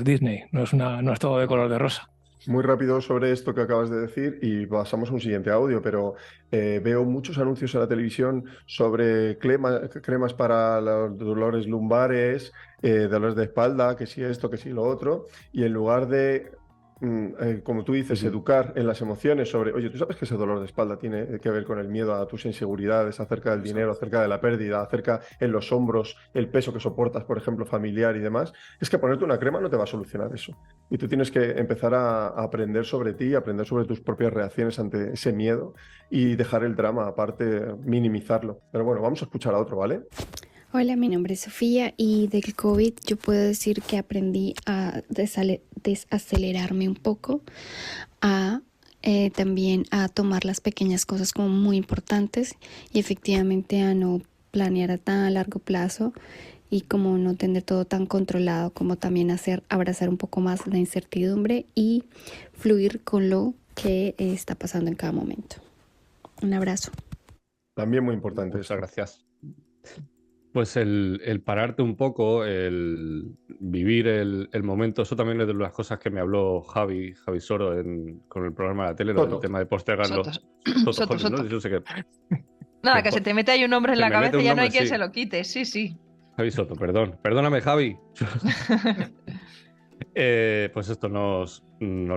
S4: Disney, no es todo de color de rosa.
S2: Muy rápido sobre esto que acabas de decir y pasamos a un siguiente audio, pero veo muchos anuncios en la televisión sobre cremas para los dolores lumbares, dolores de espalda, que si esto, que si lo otro, y en lugar de, como tú dices, educar en las emociones sobre, oye, tú sabes que ese dolor de espalda tiene que ver con el miedo a tus inseguridades acerca del dinero, acerca de la pérdida, acerca en los hombros, el peso que soportas, por ejemplo, familiar y demás, es que ponerte una crema no te va a solucionar eso. Y tú tienes que empezar a aprender sobre ti, aprender sobre tus propias reacciones ante ese miedo y dejar el drama aparte, minimizarlo. Pero bueno, vamos a escuchar a otro, ¿vale?
S14: Hola, mi nombre es Sofía y del COVID yo puedo decir que aprendí a desacelerarme un poco, también a tomar las pequeñas cosas como muy importantes y efectivamente a no planear a tan largo plazo y como no tener todo tan controlado, como también abrazar un poco más la incertidumbre y fluir con lo que está pasando en cada momento. Un abrazo.
S2: También muy importante.
S5: Muchas gracias. Pues el pararte un poco, el vivir el momento, eso también es de las cosas que me habló Javi Soro con el programa de la tele, el tema de postergarlo.
S3: Soto.
S5: ¿No? Yo sé que...
S3: Nada, que se te mete ahí un nombre en la cabeza y ya no hay quien se lo quite, sí.
S5: Javi Soto, perdóname, Javi. Pues esto nos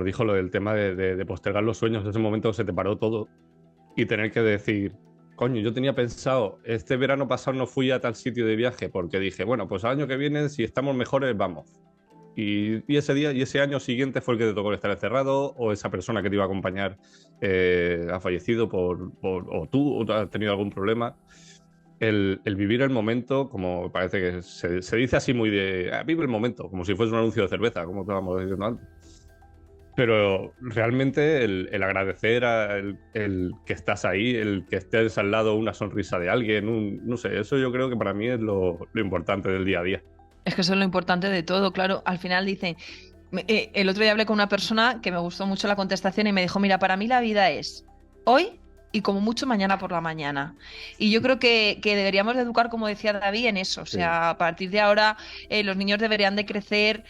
S5: dijo lo del tema de postergar los sueños, ese momento que se te paró todo y tener que decir, coño, yo tenía pensado, este verano pasado no fui a tal sitio de viaje porque dije, bueno, pues al año que viene, si estamos mejores, vamos. Y ese día y ese año siguiente fue el que te tocó estar encerrado, o esa persona que te iba a acompañar ha fallecido o tú has tenido algún problema. El vivir el momento, como parece que se dice así muy de vive el momento, como si fuese un anuncio de cerveza, como estábamos diciendo antes. Pero realmente el agradecer el que estás ahí, el que estés al lado, una sonrisa de alguien, no sé, eso yo creo que para mí es lo importante del día a día.
S3: Es que eso es lo importante de todo, claro. Al final dicen, el otro día hablé con una persona que me gustó mucho la contestación y me dijo, mira, para mí la vida es hoy y como mucho mañana por la mañana. Y yo creo que deberíamos de educar, como decía David, en eso. O sea, a partir de ahora los niños deberían de crecer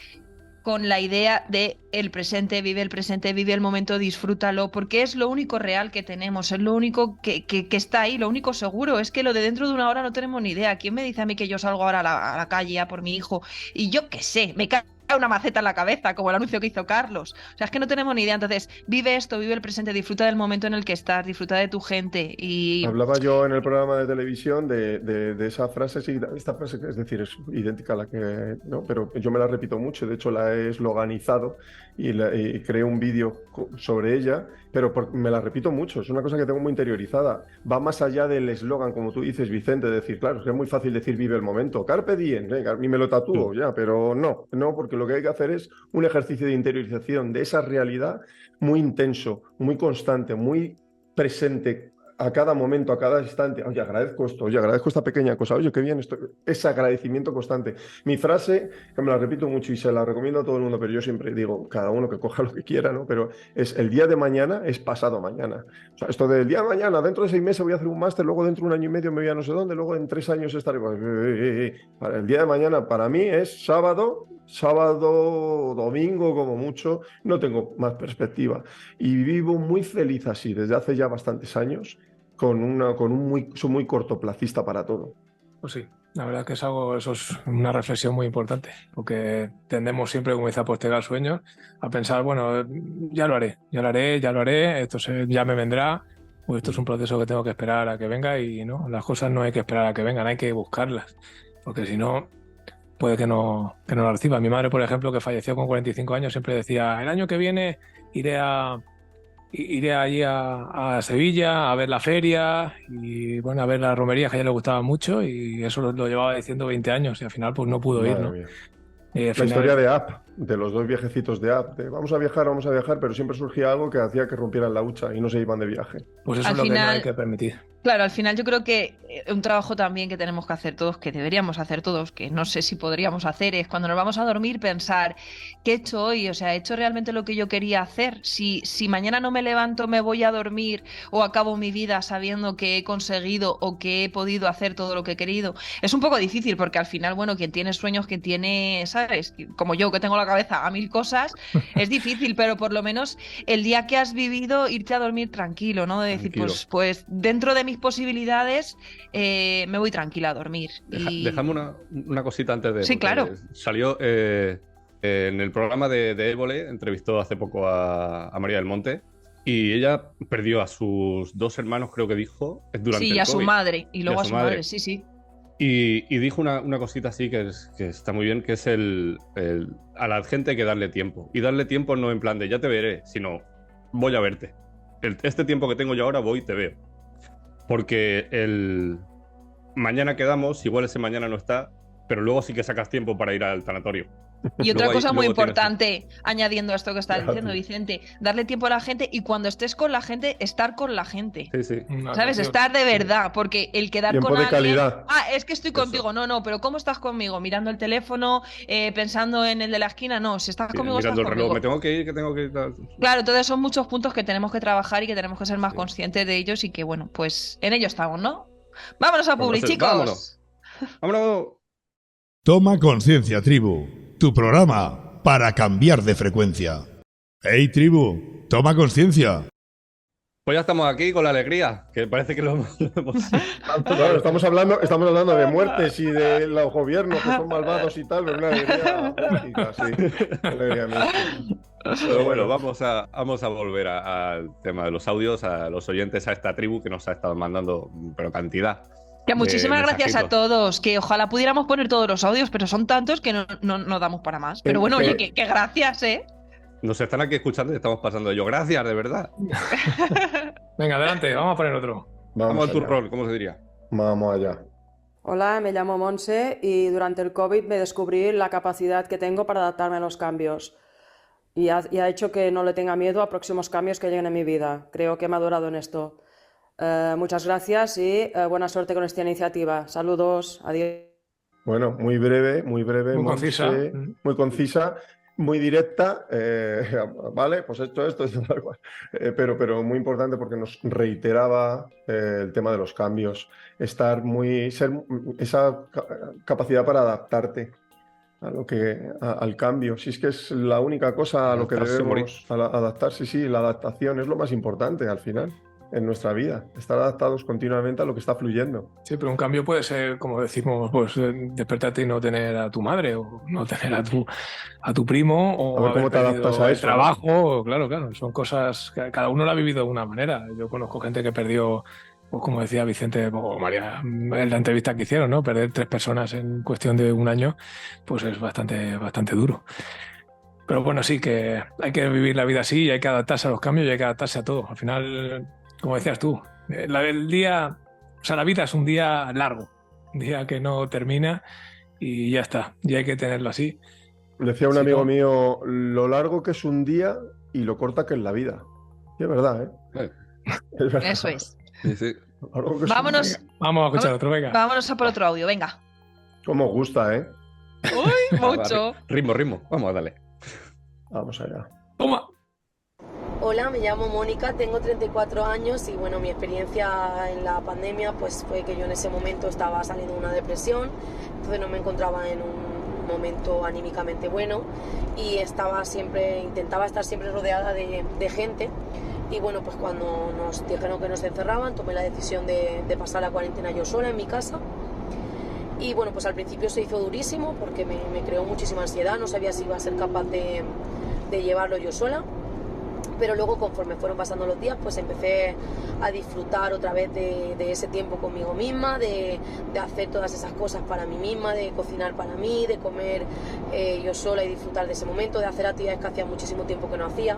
S3: con la idea de el presente, vive el momento, disfrútalo, porque es lo único real que tenemos, es lo único que está ahí, lo único seguro. Es que lo de dentro de una hora no tenemos ni idea. ¿Quién me dice a mí que yo salgo ahora a la calle a por mi hijo? Y yo qué sé, me cae una maceta en la cabeza, como el anuncio que hizo Carlos. O sea, es que no tenemos ni idea. Entonces, vive esto, vive el presente, disfruta del momento en el que estás, disfruta de tu gente. Y
S2: hablaba yo en el programa de televisión de esa frase, sí, esta frase, es decir, es idéntica a la que, ¿no? Pero yo me la repito mucho, de hecho la he esloganizado y creé un vídeo sobre ella, pero me la repito mucho, es una cosa que tengo muy interiorizada. Va más allá del eslogan, como tú dices, Vicente, de decir, claro, es muy fácil decir vive el momento, carpe diem, venga, y me lo tatúo ya, pero no, porque lo que hay que hacer es un ejercicio de interiorización de esa realidad muy intenso, muy constante, muy presente a cada momento, a cada instante. Oye, agradezco esto, oye, agradezco esta pequeña cosa, oye, qué bien esto, ese agradecimiento constante. Mi frase, que me la repito mucho y se la recomiendo a todo el mundo, pero yo siempre digo, cada uno que coja lo que quiera, ¿no? Pero es el día de mañana es pasado mañana. O sea, esto del día de mañana, dentro de 6 meses voy a hacer un máster, luego dentro de 1 año y medio me voy a no sé dónde, luego en 3 años estaré. Para el día de mañana, para mí es sábado, domingo como mucho, no tengo más perspectiva. Y vivo muy feliz así desde hace ya bastantes años, soy muy cortoplacista para todo.
S4: Pues sí, la verdad que eso es una reflexión muy importante, porque tendemos siempre, como dice, a postergar sueños, a pensar, bueno, ya lo haré, esto ya me vendrá, o esto es un proceso que tengo que esperar a que venga, y no, las cosas no hay que esperar a que vengan, hay que buscarlas, porque si no, puede que no las reciba. Mi madre, por ejemplo, que falleció con 45 años, siempre decía, el año que viene iré allí a Sevilla a ver la feria y bueno, a ver las romerías, que a ella le gustaba mucho, y eso lo llevaba diciendo 20 años y al final pues no pudo ir, ¿no?
S2: La historia de App, de los 2 viejecitos de App, de vamos a viajar, pero siempre surgía algo que hacía que rompieran la hucha y no se iban de viaje.
S4: Pues eso es lo que no hay que permitir.
S3: Claro, al final yo creo que un trabajo también que tenemos que hacer todos, que deberíamos hacer todos, que no sé si podríamos hacer, es cuando nos vamos a dormir pensar, ¿qué he hecho hoy? O sea, ¿he hecho realmente lo que yo quería hacer? Si mañana no me levanto, me voy a dormir o acabo mi vida sabiendo que he conseguido o que he podido hacer todo lo que he querido. Es un poco difícil porque al final, bueno, quien tiene sueños, quien tiene, ¿sabes? Como yo, que tengo la cabeza a 1000 cosas, es difícil, pero por lo menos el día que has vivido, irte a dormir tranquilo, ¿no? De decir, pues dentro de mis posibilidades me voy tranquila a dormir.
S5: Déjame una cosita antes de...
S3: Sí, claro.
S5: Salió en el programa de Évole, entrevistó hace poco a María del Monte, y ella perdió a sus 2 hermanos, creo que dijo, durante el
S3: Sí, y a
S5: COVID.
S3: Su madre, y luego a su madre, sí.
S5: Y dijo una cosita así que está muy bien, que es a la gente hay que darle tiempo. Y darle tiempo no en plan de ya te veré, sino voy a verte. Este tiempo que tengo yo ahora voy y te veo. Porque mañana quedamos, igual ese mañana no está, pero luego sí que sacas tiempo para ir al tanatorio.
S3: Y otra cosa muy importante, añadiendo a esto que está diciendo Vicente, darle tiempo a la gente y cuando estés con la gente, estar con la gente.
S5: Sí.
S3: ¿Sabes? Estar de verdad, porque el quedar
S2: tiempo
S3: con
S2: de
S3: alguien...
S2: calidad.
S3: Es que estoy contigo. No, pero ¿cómo estás conmigo? Mirando el teléfono, pensando en el de la esquina. No, si estás conmigo,
S5: mirando
S3: estás
S5: el reloj,
S3: conmigo.
S5: me tengo que ir, que tengo que ir.
S3: Claro, entonces son muchos puntos que tenemos que trabajar y que tenemos que ser más conscientes de ellos y que, bueno, pues en ello estamos, ¿no? Vámonos a Publi, chicos.
S5: Vámonos.
S1: Toma conciencia, tribu. Tu programa para cambiar de frecuencia. ¡Hey, tribu! ¡Toma conciencia!
S5: Pues ya estamos aquí con la alegría, que parece que lo hemos...
S2: Claro, estamos hablando de muertes y de los gobiernos que son malvados y tal, pero una alegría mística, sí. Alegría mística.
S5: Pero bueno, vamos a volver al tema de los audios, a los oyentes, a esta tribu que nos ha estado mandando, pero cantidad.
S3: Que muchísimas gracias a todos, que ojalá pudiéramos poner todos los audios, pero son tantos que no damos para más. Pero bueno, oye, que gracias, ¿eh?
S5: Nos están aquí escuchando y estamos pasando yo. Gracias, de verdad.
S4: Venga, adelante, vamos a poner otro.
S5: Vamos al turrón, ¿cómo se diría?
S2: Vamos allá.
S15: Hola, me llamo Monse y durante el COVID me descubrí la capacidad que tengo para adaptarme a los cambios. Y ha hecho que no le tenga miedo a próximos cambios que lleguen en mi vida. Creo que he madurado en esto. Muchas gracias y buena suerte con esta iniciativa. Saludos, adiós.
S2: Bueno, muy breve, muy
S4: concisa.
S2: Muy concisa, muy directa, vale, pues esto, tal cual. Pero muy importante porque nos reiteraba el tema de los cambios, esa capacidad para adaptarte al cambio. Si es que es la única cosa a lo que debemos adaptarse, sí, la adaptación es lo más importante al final en nuestra vida, estar adaptados continuamente a lo que está fluyendo.
S4: Sí, pero un cambio puede ser, como decimos, pues despertarte y no tener a tu madre, o no tener a tu primo, o
S2: a ver cómo te adaptas a eso,
S4: trabajo, ¿no? Claro, son cosas que cada uno lo ha vivido de una manera. Yo conozco gente que perdió, pues como decía Vicente o María en la entrevista que hicieron, ¿no? Perder 3 personas en cuestión de un año, pues es bastante duro. Pero bueno, sí que hay que vivir la vida así y hay que adaptarse a los cambios y hay que adaptarse a todo. Al final, como decías tú, la vida es un día largo, un día que no termina y ya está, y hay que tenerlo así.
S2: Decía un amigo mío, lo largo que es un día y lo corta que es la vida. Y es verdad, ¿eh? Es verdad.
S3: Eso es.
S5: Sí.
S3: Vamos
S4: a escuchar otro, venga.
S3: Vámonos a por otro audio, venga.
S2: Cómo os gusta, ¿eh?
S3: Uy, mucho.
S5: Ritmo, vamos a darle.
S2: Vamos allá.
S4: Toma.
S16: Hola, me llamo Mónica, tengo 34 años y bueno, mi experiencia en la pandemia pues fue que yo en ese momento estaba saliendo de una depresión, entonces no me encontraba en un momento anímicamente bueno y intentaba estar siempre rodeada de gente y bueno, pues cuando nos dijeron que nos encerraban tomé la decisión de pasar la cuarentena yo sola en mi casa. Y bueno, pues al principio se hizo durísimo porque me creó muchísima ansiedad, no sabía si iba a ser capaz de llevarlo yo sola. Pero luego conforme fueron pasando los días pues empecé a disfrutar otra vez de ese tiempo conmigo misma, de hacer todas esas cosas para mí misma, de cocinar para mí, de comer yo sola y disfrutar de ese momento, de hacer actividades que hacía muchísimo tiempo que no hacía.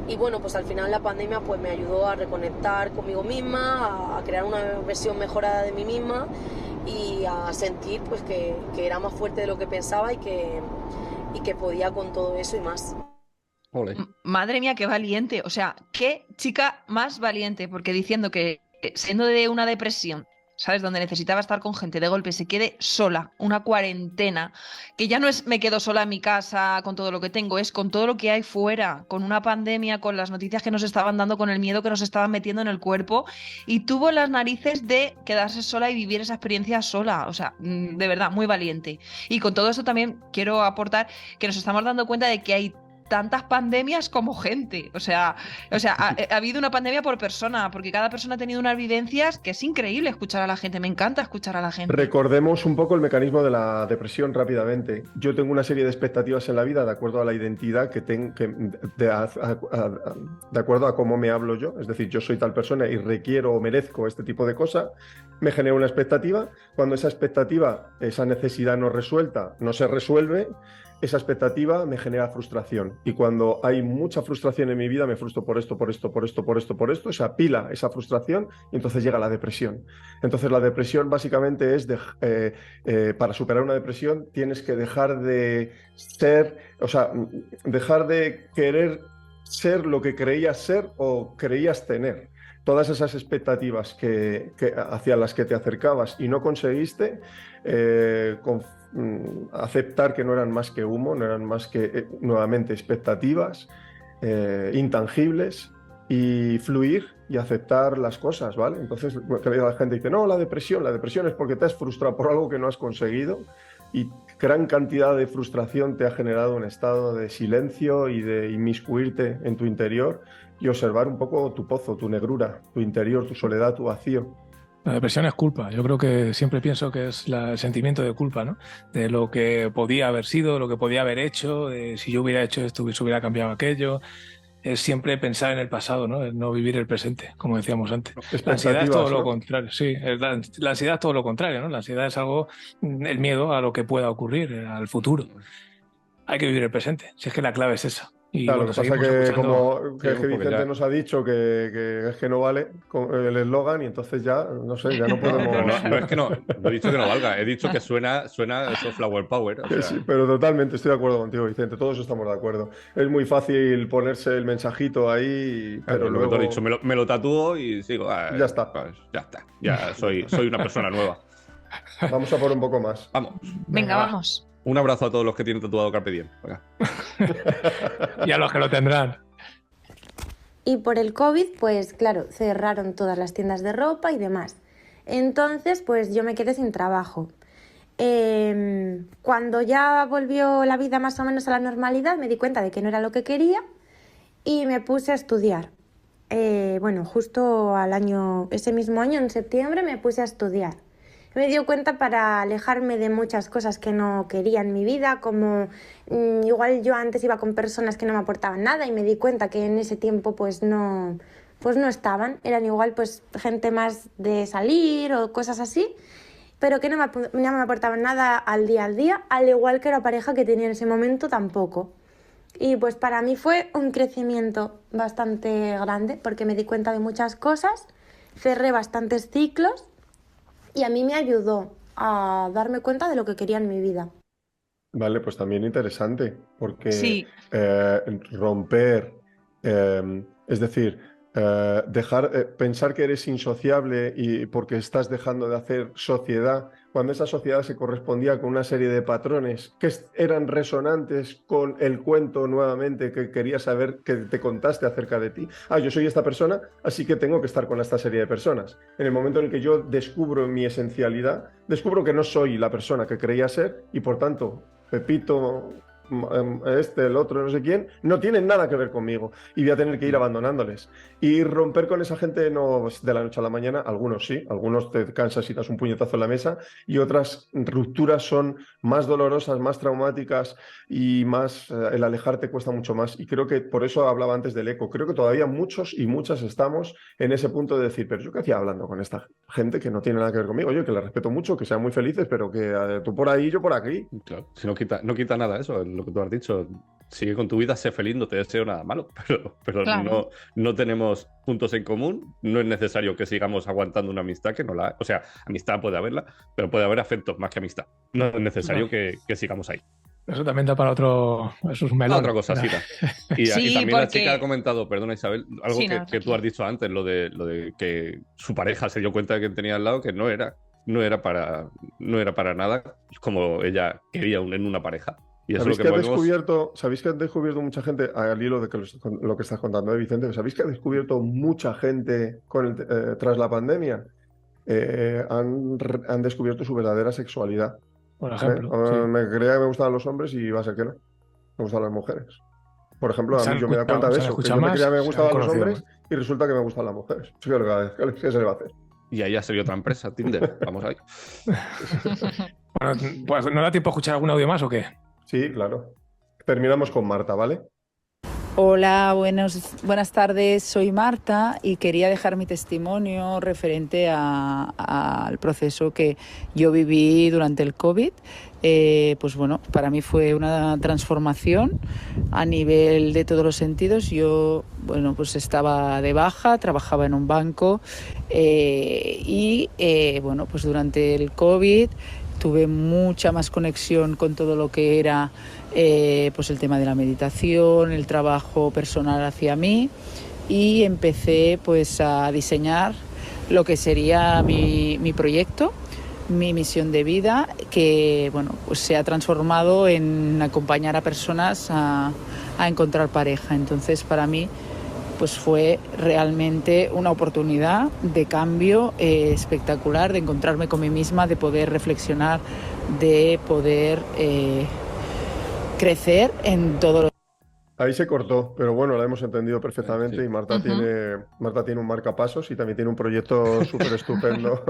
S16: Y bueno, pues al final la pandemia pues me ayudó a reconectar conmigo misma, a crear una versión mejorada de mí misma y a sentir pues que era más fuerte de lo que pensaba y que podía con todo eso y más.
S3: Madre mía, qué valiente. O sea, qué chica más valiente, porque diciendo que siendo de una depresión, ¿sabes? Donde necesitaba estar con gente, de golpe se quede sola, una cuarentena, que ya no es me quedo sola en mi casa con todo lo que tengo, es con todo lo que hay fuera, con una pandemia, con las noticias que nos estaban dando, con el miedo que nos estaban metiendo en el cuerpo, y tuvo las narices de quedarse sola y vivir esa experiencia sola. O sea, de verdad, muy valiente. Y con todo esto también quiero aportar que nos estamos dando cuenta de que hay tantas pandemias como gente. O sea, ha habido una pandemia por persona, porque cada persona ha tenido unas vivencias que es increíble escuchar a la gente. Me encanta escuchar a la gente.
S2: Recordemos un poco el mecanismo de la depresión rápidamente. Yo tengo una serie de expectativas en la vida de acuerdo a la identidad que tengo, de acuerdo a cómo me hablo yo. Es decir, yo soy tal persona y requiero o merezco este tipo de cosas. Me genero una expectativa. Cuando esa expectativa, esa necesidad no resuelta, no se resuelve, esa expectativa me genera frustración. Y cuando hay mucha frustración en mi vida, me frustro por esto, se apila esa frustración y entonces llega la depresión. Entonces la depresión básicamente es, para superar una depresión tienes que dejar de ser, o sea, dejar de querer ser lo que creías ser o creías tener. Todas esas expectativas hacia las que te acercabas y no conseguiste, aceptar que no eran más que humo, no eran más que nuevamente expectativas intangibles y fluir y aceptar las cosas, ¿vale? Entonces la gente dice, no, la depresión es porque te has frustrado por algo que no has conseguido y gran cantidad de frustración te ha generado un estado de silencio y de inmiscuirte en tu interior y observar un poco tu pozo, tu negrura, tu interior, tu soledad, tu vacío.
S4: La depresión es culpa. Yo creo que siempre pienso que es el sentimiento de culpa, ¿no? De lo que podía haber sido, lo que podía haber hecho, de si yo hubiera hecho esto, se hubiera cambiado aquello. Es siempre pensar en el pasado, ¿no? El no vivir el presente, como decíamos antes. La ansiedad es todo lo contrario, sí. La ansiedad es todo lo contrario, ¿no? La ansiedad es el miedo a lo que pueda ocurrir, al futuro. Hay que vivir el presente, si es que la clave es esa. Y
S2: claro, lo que pasa es que como que Vicente nos ha dicho que es que no vale el eslogan y entonces ya, no sé, ya no podemos...
S5: No, es que no he dicho que no valga, he dicho que suena eso Flower Power. O sea...
S2: Sí, pero totalmente, estoy de acuerdo contigo, Vicente, todos estamos de acuerdo. Es muy fácil ponerse el mensajito ahí, pero luego...
S5: Lo que te he dicho, me lo tatúo y sigo.
S2: Ya está.
S5: Pues, ya está, ya soy una persona nueva.
S2: Vamos a por un poco más.
S5: Vamos.
S3: Venga, vamos.
S5: Un abrazo a todos los que tienen tatuado Carpe Diem. Venga.
S4: Y a los que lo tendrán.
S16: Y por el COVID, pues claro, cerraron todas las tiendas de ropa y demás. Entonces, pues yo me quedé sin trabajo. Cuando ya volvió la vida más o menos a la normalidad, me di cuenta de que no era lo que quería y me puse a estudiar. Bueno, justo ese mismo año, en septiembre, me puse a estudiar. Me dio cuenta para alejarme de muchas cosas que no quería en mi vida, como igual yo antes iba con personas que no me aportaban nada y me di cuenta que en ese tiempo pues no estaban, eran igual pues gente más de salir o cosas así, pero que no me aportaban nada al día, al igual que la pareja que tenía en ese momento tampoco. Y pues para mí fue un crecimiento bastante grande porque me di cuenta de muchas cosas, cerré bastantes ciclos y a mí me ayudó a darme cuenta de lo que quería en mi vida.
S2: Vale, pues también interesante, porque
S3: Sí.
S2: romper, es decir, pensar que eres insociable y porque estás dejando de hacer sociedad, cuando esa sociedad se correspondía con una serie de patrones que eran resonantes con el cuento nuevamente que querías saber, que te contaste acerca de ti. Yo soy esta persona, así que tengo que estar con esta serie de personas. En el momento en el que yo descubro mi esencialidad, descubro que no soy la persona que creía ser y por tanto, Pepito, el otro, no sé quién, no tienen nada que ver conmigo y voy a tener que ir abandonándoles. Y romper con esa gente no es de la noche a la mañana, algunos sí, algunos te cansas y das un puñetazo en la mesa y otras rupturas son más dolorosas, más traumáticas y más, el alejarte cuesta mucho más. Y creo que por eso hablaba antes del eco, creo que todavía muchos y muchas estamos en ese punto de decir, pero yo qué hacía hablando con esta gente que no tiene nada que ver conmigo, yo que la respeto mucho, que sean muy felices, pero que tú por ahí, yo por aquí.
S5: Claro, si no quita nada eso, lo que tú has dicho. Sigue con tu vida, sé feliz, no te deseo nada malo, pero
S3: Claro.
S5: no tenemos puntos en común, no es necesario que sigamos aguantando una amistad que no la... O sea, amistad puede haberla, pero puede haber afectos más que amistad. No es necesario que sigamos ahí.
S4: Eso también da para otro... Eso es un melón.
S5: Otra cosa, sí. Y
S3: Sí,
S5: también
S3: porque...
S5: la chica ha comentado, perdona Isabel, algo
S3: Sí,
S5: que tú has dicho antes, lo de que su pareja se dio cuenta de que tenía al lado que no era para nada como ella quería en una pareja. Y eso
S2: ¿Sabéis
S5: es lo que
S2: ¿Sabéis que han descubierto mucha gente, al hilo de lo que estás contando, Vicente? ¿Sabéis que ha descubierto mucha gente tras la pandemia? Han descubierto su verdadera sexualidad.
S4: Por ejemplo. Sí.
S2: Me creía que me gustaban los hombres y va a ser que no. Me gustan las mujeres. Por ejemplo, a mí yo me da cuenta de eso. Que yo me creía que me gustaban los hombres y resulta que me gustan las mujeres. ¿Qué se le va a hacer?
S5: Y ahí ha salido otra empresa, Tinder. Vamos ahí.
S4: Bueno, pues ¿no da tiempo a escuchar algún audio más o qué?
S2: Sí, claro. Terminamos con Marta, ¿vale?
S17: Hola, buenas tardes. Soy Marta y quería dejar mi testimonio referente al proceso que yo viví durante el COVID. Pues bueno, para mí fue una transformación a nivel de todos los sentidos. Yo, bueno, pues estaba de baja, trabajaba en un banco y bueno, pues durante el COVID tuve mucha más conexión con todo lo que era pues el tema de la meditación, el trabajo personal hacia mí y empecé pues a diseñar lo que sería mi proyecto, mi misión de vida, que bueno, pues se ha transformado en acompañar a personas a encontrar pareja. Entonces para mí pues fue realmente una oportunidad de cambio espectacular, de encontrarme con mí misma, de poder reflexionar, de poder crecer en todo lo...
S2: Ahí se cortó, pero bueno, la hemos entendido perfectamente. Sí. Y Marta tiene un marcapasos y también tiene un proyecto súper estupendo.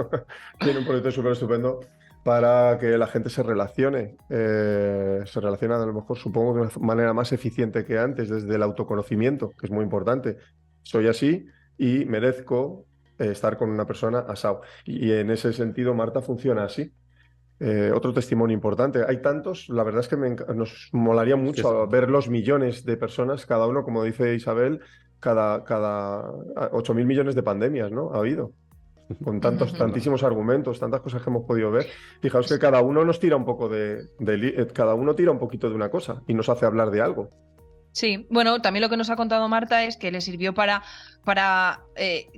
S2: Tiene un proyecto súper estupendo para que la gente se relacione. Se relaciona a lo mejor, supongo, de una manera más eficiente que antes, desde el autoconocimiento, que es muy importante. Soy así y merezco estar con una persona asado. Y en ese sentido, Marta funciona así. Otro testimonio importante. Hay tantos, la verdad es que nos molaría mucho ver los millones de personas, cada uno, como dice Isabel, cada 8.000 millones de pandemias, ¿no? Ha habido. Con tantísimos argumentos, tantas cosas que hemos podido ver. Fijaos que cada uno nos tira un poco cada uno tira un poquito de una cosa y nos hace hablar de algo.
S3: Sí, bueno, también lo que nos ha contado Marta es que le sirvió para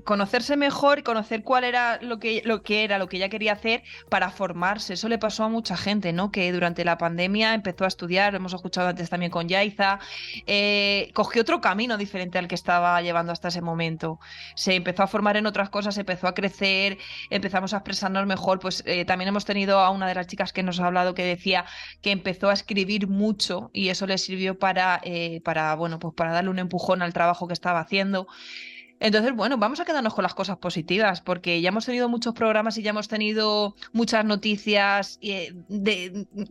S3: conocerse mejor y conocer cuál era lo que ella quería hacer para formarse. Eso le pasó a mucha gente, ¿no? Que durante la pandemia empezó a estudiar, lo hemos escuchado antes también con Yaiza, cogió otro camino diferente al que estaba llevando hasta ese momento. Se empezó a formar en otras cosas, empezó a crecer, empezamos a expresarnos mejor. Pues también hemos tenido a una de las chicas que nos ha hablado que decía que empezó a escribir mucho y eso le sirvió para darle un empujón al trabajo que estaba haciendo. Entonces, bueno, vamos a quedarnos con las cosas positivas, porque ya hemos tenido muchos programas y ya hemos tenido muchas noticias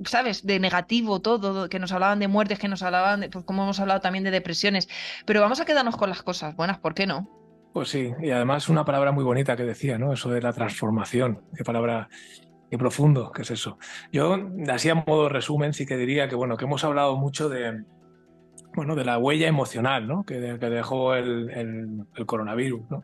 S3: ¿sabes? De negativo todo, que nos hablaban de muertes, que nos hablaban pues como hemos hablado también de depresiones, pero vamos a quedarnos con las cosas buenas, ¿por qué no?
S4: Pues sí, y además una palabra muy bonita que decía, ¿no? Eso de la transformación, qué palabra, qué profundo, ¿qué es eso? Yo, así a modo resumen, sí que diría que, bueno, que hemos hablado mucho de la huella emocional, ¿no? que dejó el coronavirus, ¿no?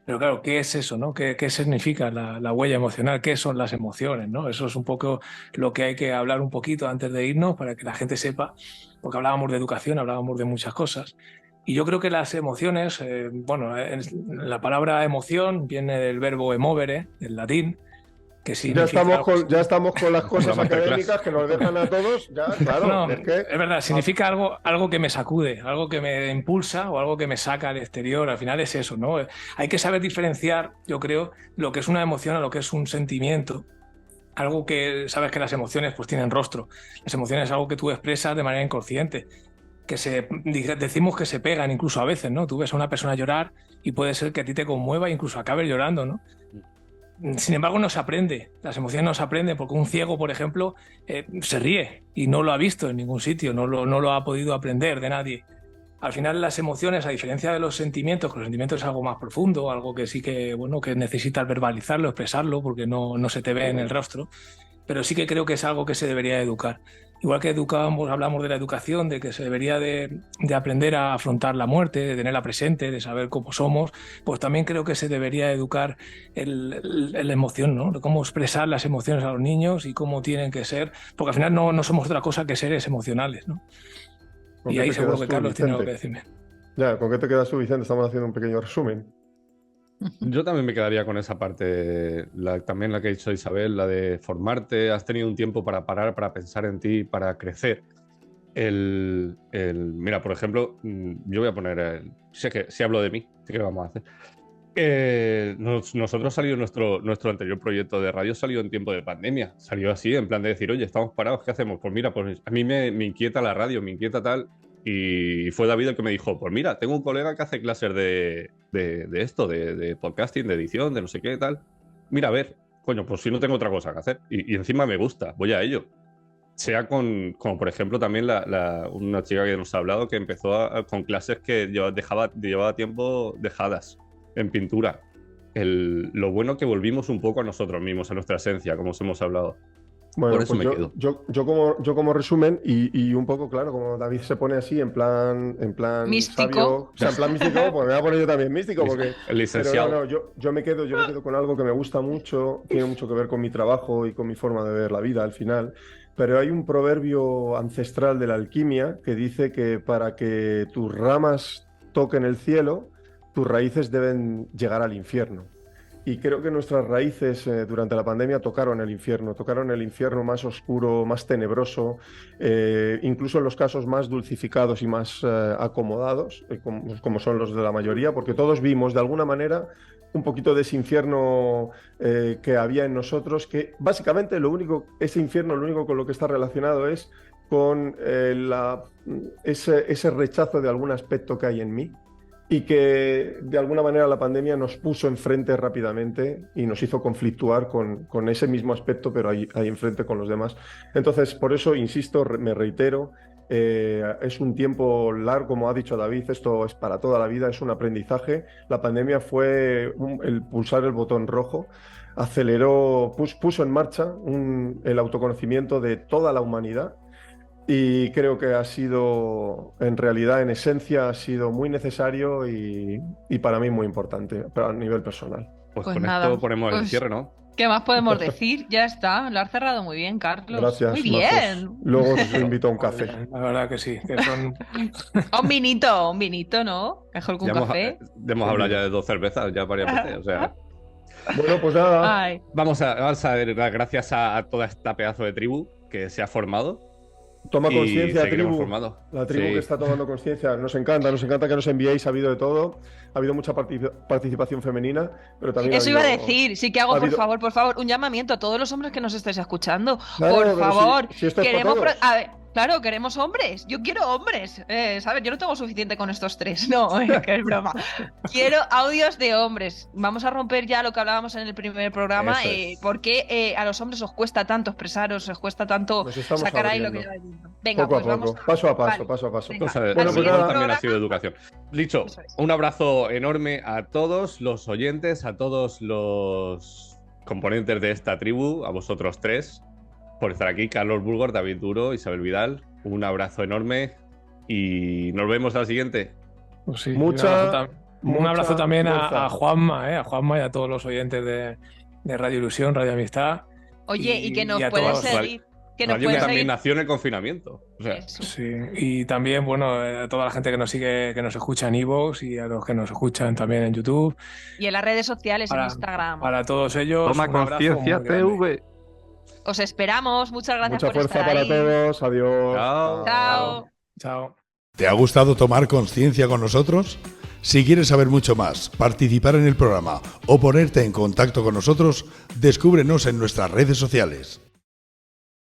S4: Pero claro, ¿qué es eso, no? ¿Qué significa la huella emocional? ¿Qué son las emociones, no? Eso es un poco lo que hay que hablar un poquito antes de irnos para que la gente sepa, porque hablábamos de educación, hablábamos de muchas cosas. Y yo creo que las emociones, la palabra emoción viene del verbo emovere, del latín, que significa...
S2: Ya estamos con las cosas académicas que nos dejan a todos, ya, claro.
S4: No, es verdad, significa algo que me sacude, algo que me impulsa o algo que me saca al exterior. Al final es eso, ¿no? Hay que saber diferenciar, yo creo, lo que es una emoción a lo que es un sentimiento. Algo que, sabes que las emociones pues tienen rostro. Las emociones es algo que tú expresas de manera inconsciente. Decimos que se pegan incluso a veces, ¿no? Tú ves a una persona llorar y puede ser que a ti te conmueva e incluso acabes llorando, ¿no? Sin embargo, no se aprende. Las emociones no se aprenden porque un ciego, por ejemplo, se ríe y no lo ha visto en ningún sitio, no lo ha podido aprender de nadie. Al final, las emociones, a diferencia de los sentimientos, que los sentimientos es algo más profundo, algo que sí que necesitas verbalizarlo, expresarlo, porque no se te ve en el rostro, pero sí que creo que es algo que se debería educar. Igual que hablamos de la educación, de que se debería de aprender a afrontar la muerte, de tenerla presente, de saber cómo somos, pues también creo que se debería educar la emoción, ¿no? De cómo expresar las emociones a los niños y cómo tienen que ser, porque al final no somos otra cosa que seres emocionales, ¿no? Y ahí seguro que Carlos tiene algo que decirme.
S2: Ya, ¿con qué te quedas tú, Vicente? Estamos haciendo un pequeño resumen.
S5: Yo también me quedaría con esa parte, también la que ha dicho Isabel, la de formarte, has tenido un tiempo para parar, para pensar en ti, para crecer. Mira, por ejemplo, yo voy a poner, si hablo de mí, ¿qué le vamos a hacer? Nosotros salió nuestro anterior proyecto de radio, salió en tiempo de pandemia, salió así, en plan de decir, oye, estamos parados, ¿qué hacemos? Pues mira, pues a mí me inquieta la radio, me inquieta tal... Y fue David el que me dijo, pues mira, tengo un colega que hace clases de esto, de podcasting, de edición, de no sé qué tal. Mira, a ver, coño, pues si no tengo otra cosa que hacer. Y encima me gusta, voy a ello. Sea como por ejemplo también una chica que nos ha hablado que empezó con clases que llevaba tiempo dejadas en pintura. Lo bueno que volvimos un poco a nosotros mismos, a nuestra esencia, como os hemos hablado.
S2: Bueno,
S5: por eso
S2: pues
S5: me quedo.
S2: Yo como resumen y un poco, claro, como David se pone así en plan
S3: místico.
S2: Sabio, o sea, en plan místico, pues me voy a poner yo también místico porque
S5: el licenciado.
S2: Pero yo me quedo con algo que me gusta mucho, tiene mucho que ver con mi trabajo y con mi forma de ver la vida al final. Pero hay un proverbio ancestral de la alquimia que dice que para que tus ramas toquen el cielo, tus raíces deben llegar al infierno. Y creo que nuestras raíces durante la pandemia tocaron el infierno más oscuro, más tenebroso, incluso en los casos más dulcificados y más acomodados, como son los de la mayoría, porque todos vimos de alguna manera un poquito de ese infierno que había en nosotros, que básicamente ese infierno lo único con lo que está relacionado es con ese rechazo de algún aspecto que hay en mí. Y que de alguna manera la pandemia nos puso enfrente rápidamente y nos hizo conflictuar con ese mismo aspecto, pero ahí enfrente con los demás. Entonces, por eso, insisto, me reitero, es un tiempo largo, como ha dicho David, esto es para toda la vida, es un aprendizaje. La pandemia fue el pulsar el botón rojo, aceleró, puso en marcha el autoconocimiento de toda la humanidad. Y creo que ha sido, en realidad, en esencia, ha sido muy necesario y para mí muy importante, pero a nivel personal.
S5: Pues con nada, esto ponemos el cierre, ¿no?
S3: ¿Qué más podemos decir? Ya está, lo has cerrado muy bien, Carlos.
S2: Gracias.
S3: Muy bien.
S2: Majos. Luego os invito a un café.
S4: La verdad que sí, que son...
S3: Un vinito, ¿no? Mejor que un café.
S5: Hemos hablado ya de 2 cervezas, ya varias veces, o sea...
S2: Bueno, pues nada.
S3: Ay.
S5: Vamos a dar gracias a toda esta pedazo de tribu que se ha formado.
S2: Toma conciencia, tribu.
S5: Formado.
S2: La tribu que está tomando conciencia. Nos encanta que nos enviéis. Ha habido de todo. Ha habido mucha participación femenina, pero también.
S3: Eso iba a decir. Sí que hago, por favor, un llamamiento a todos los hombres que nos estáis escuchando.
S2: Claro,
S3: por favor.
S2: Si esto es
S3: queremos.
S2: para todos.
S3: A ver, claro, queremos hombres. Yo quiero hombres. ¿Sabes? Yo no tengo suficiente con estos 3. No, que es broma. Quiero audios de hombres. Vamos a romper ya lo que hablábamos en el primer programa. Porque a los hombres os cuesta tanto expresaros, os cuesta tanto sacar ahí lo que lleváis dentro. Venga,
S2: poco
S3: pues
S2: a poco.
S3: vamos.
S2: Paso a paso,
S3: vale.
S2: paso a paso.
S5: Bueno, pues también ha sido educación. Dicho, un abrazo enorme a todos los oyentes, a todos los componentes de esta tribu, a vosotros 3, por estar aquí. Carlos Burgos, David Duro, Isabel Vidal. Un abrazo enorme y nos vemos a la siguiente.
S4: Pues sí,
S2: mucha
S4: un abrazo también
S2: fuerza.
S4: a Juanma y a todos los oyentes de Radio Ilusión, Radio Amistad.
S3: Oye, y que nos
S4: a
S3: pueden
S4: todos.
S3: seguir. Que nos
S5: Radio
S3: pueden
S5: también
S3: seguir.
S5: nació en el confinamiento. O sea,
S4: Sí, y también, bueno, a toda la gente que nos sigue, que nos escucha en iVoox y a los que nos escuchan también en YouTube.
S3: Y en las redes sociales, en Instagram.
S4: Para todos ellos.
S18: Toma
S4: un abrazo
S18: conciencia,
S4: muy grande.
S18: TV.
S3: Os esperamos. Muchas gracias
S2: Mucha
S3: por
S2: fuerza
S3: estar
S2: para
S3: ahí.
S2: todos. Adiós.
S3: Chao.
S4: Chao.
S1: ¿Te ha gustado tomar conciencia con nosotros? Si quieres saber mucho más, participar en el programa o ponerte en contacto con nosotros, descúbrenos en nuestras redes sociales.